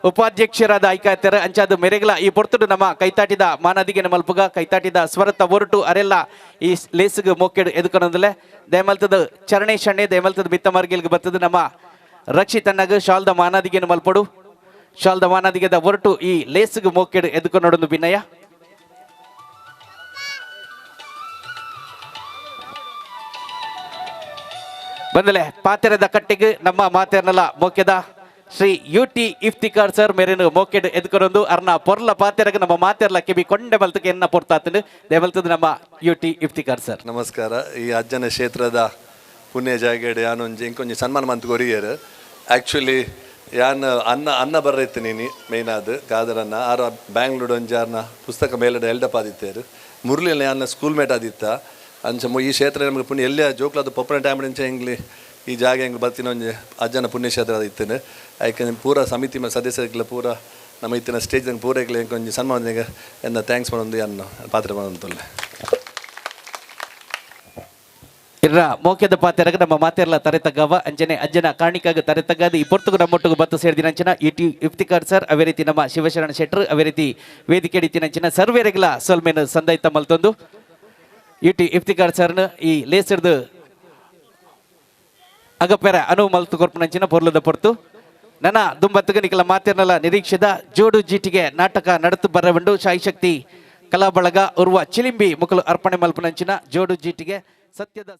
ಉಪಾಧ್ಯಕ್ಷರಾದ ಆಯ್ಕಾಯ್ತಾರೆ ಅಂಚಾದ ಮೆರೆಗಲ ಈ ಪೊರ್ತುಡು ನಮ್ಮ ಕೈತಾಟಿದ ಮಾನದಿಗೆ ಮಲ್ಪುಗ ಕೈತಾಟಿದ ಸ್ವರತ ಹೊರಟು ಅರೆಲ್ಲ ಈ ಲೇಸ್ಗೆ ಮೊಕ್ಕೆಡು ಎದುಕೊಂಡಂದಲೆ ದಯಮಲ್ತದ ಚರಣೇಶ್ ಅಣ್ಣೆ ದಯಮಲ್ತದ ಮಿತ್ತ ಮಾರ್ಗಿಲ್ಗೆ ಬರ್ತದ ನಮ್ಮ ರಕ್ಷಿತಣ್ಣಗ ಶಾಲ್ದ ಮಾನದಿಗೆನು ಮಲ್ಪಡು ಶಾಲ್ದ ಮಾನದಿಗೆದ ಹೊರಟು ಈ ಲೇಸ್ಗೆ ಮೊಕ್ಕೆಡು ಎದುಕೊಂಡೊಂದು ಭಿನ್ನಯ ಬಂದಲೆ ಪಾತೆರದ ಕಟ್ಟಿಗೆ ನಮ್ಮ ಮಾತೆರ್ನಲ ಮೋಕೆದ ಶ್ರೀ ಯುಟಿ ಇಫ್ತಿಕಾರ್ ಸರ್ ಮೇರೇನು ಮೋಕೆಡ್ ಎದ್ಕೊರೊಂದು ಅರ್ನ ಪೊರ್ಲ ಪಾತೆರಗ ನಮ್ಮ ಮಾತೆರ್ಲ ಕೆಬಿ ಕೊಂಡೆ ಬಲ್ತಕ್ಕೆ ಎನ್ನ ಪೊರ್ತಾತನು ದೇವಲ್ತದ ನಮ್ಮ ಯುಟಿ ಇಫ್ತಿಕಾರ್ ಸರ್ ನಮಸ್ಕಾರ. ಈ ಅಜ್ಜನ ಕ್ಷೇತ್ರದ ಪುಣ್ಯ ಜಾಗೇಡು ಯಾನೊಂಜಿ ಇಂಕೊಂಜಿ ಸನ್ಮಾನ ಮಂತ್ ಕೊರಿಯರು ಆ್ಯಕ್ಚುಲಿ ಯಾನ್ ಅನ್ನ ಬರ್ರೈತೆ ನೀನು ಮೇಯ್ನ್ ಅದು ಕಾದರನ್ನ ಆರ ಬ್ಯಾಂಗ್ಳೂರು ಒಂಜಾರ್ನ ಪುಸ್ತಕ ಮೇಲಡೆ ಎಲ್ಡಪ್ಪಾದಿತ್ತೇರು ಮುರಳಿನ ಯಾನ ಸ್ಕೂಲ್ ಮೇಟ್ ಆದಿತ್ತ ಅಂಚ ಈ ಕ್ಷೇತ್ರ ನಮಗೆ ಪುಣ್ಯ ಎಲ್ಲೇ ಜೋಕ್ಲದು ಪೊಪ್ಪನ ಟೈಮ್ ಹೆಂಗ್ಲಿ ಈ ಜಾಗ ಹೆಂಗೆ ಬರ್ತೀನಿ ಒಂಜಿ ಅಜ್ಜನ ಪುಣ್ಯಕ್ಷೇತ್ರ ಇತ್ತೇನೆ ಯಾಕೆ ಪೂರ ಸಮಿತಿ ಸದಸ್ಯರಿಗೆಲ್ಲ ಪೂರ ನಮ್ಮ ಇತ್ತಿನ ಸ್ಟೇಜ್ ಪೂರೈಕಲಿ ಕೊಂಚ ಸನ್ಮಾನಿಗೆ ಎಂದ ಥ್ಯಾಂಕ್ಸ್ ಮಾಡೋದು ಅನ್ನ ಪಾತ್ರ ಮಾಡೋದು ಇರ್ರ ಮೋಕೆದ ಪಾತೆರಗ ನಮ್ಮ ಮಾತೆರ್ಲ ತರೆತಗವ ಅಂಜನೆ ಅಜ್ಜನ ಕಾಣಿಕಾಗ ತರೆತಗದ ಈ ಪೊರ್ತುಗು ನಮ್ಮೊಟ್ಟಿಗೆ ಬತ್ತು ಸೇರಿದಿನಂಚಿನ ಇಟಿ ಇಫ್ತಿಕಾರ್ ಸರ್ ಅವೇ ರೀತಿ ನಮ್ಮ ಶಿವಶರಣ ಶೆಟ್ರು ಅವೇ ರೀತಿ ವೇದಿಕೆ ಹಿಡಿತಿನಂಚಿನ ಸರ್ವೇರೆಗ್ಲ ಸೊಲ್ಮೇನು ಸಂದೈತ ಮಲ್ತೊಂದು ಇಟಿ ಇಫ್ತಿಕಾರ್ ಸರ್ನ ಈ ಲೇಸರ್ದು ಅಗಪೆರ ಅನುವು ಮಲ್ತು ಕೊರ್ಪುನಂಚಿನ ಪೊರ್ಲದ ಪೊರ್ತು ನನ್ನ ದುಂಬತ್ತುಗ ನಿಖಲ ಮಾತೆರ್ನಲ ನಿರೀಕ್ಷಿತ ಜೋಡು ಜೀಟಿಗೆ ನಾಟಕ ನಡತು ಬರವಂಡು ಶಾಯಿಶಕ್ತಿ ಕಲಾ ಬಳಗ ಉರ್ವ ಚಿಲಿಂಬಿ ಮುಕಲು ಅರ್ಪಣೆ ಮಲ್ಪನಂಚಿನ ಜೋಡು ಜೀಟಿಗೆ ಸತ್ಯದ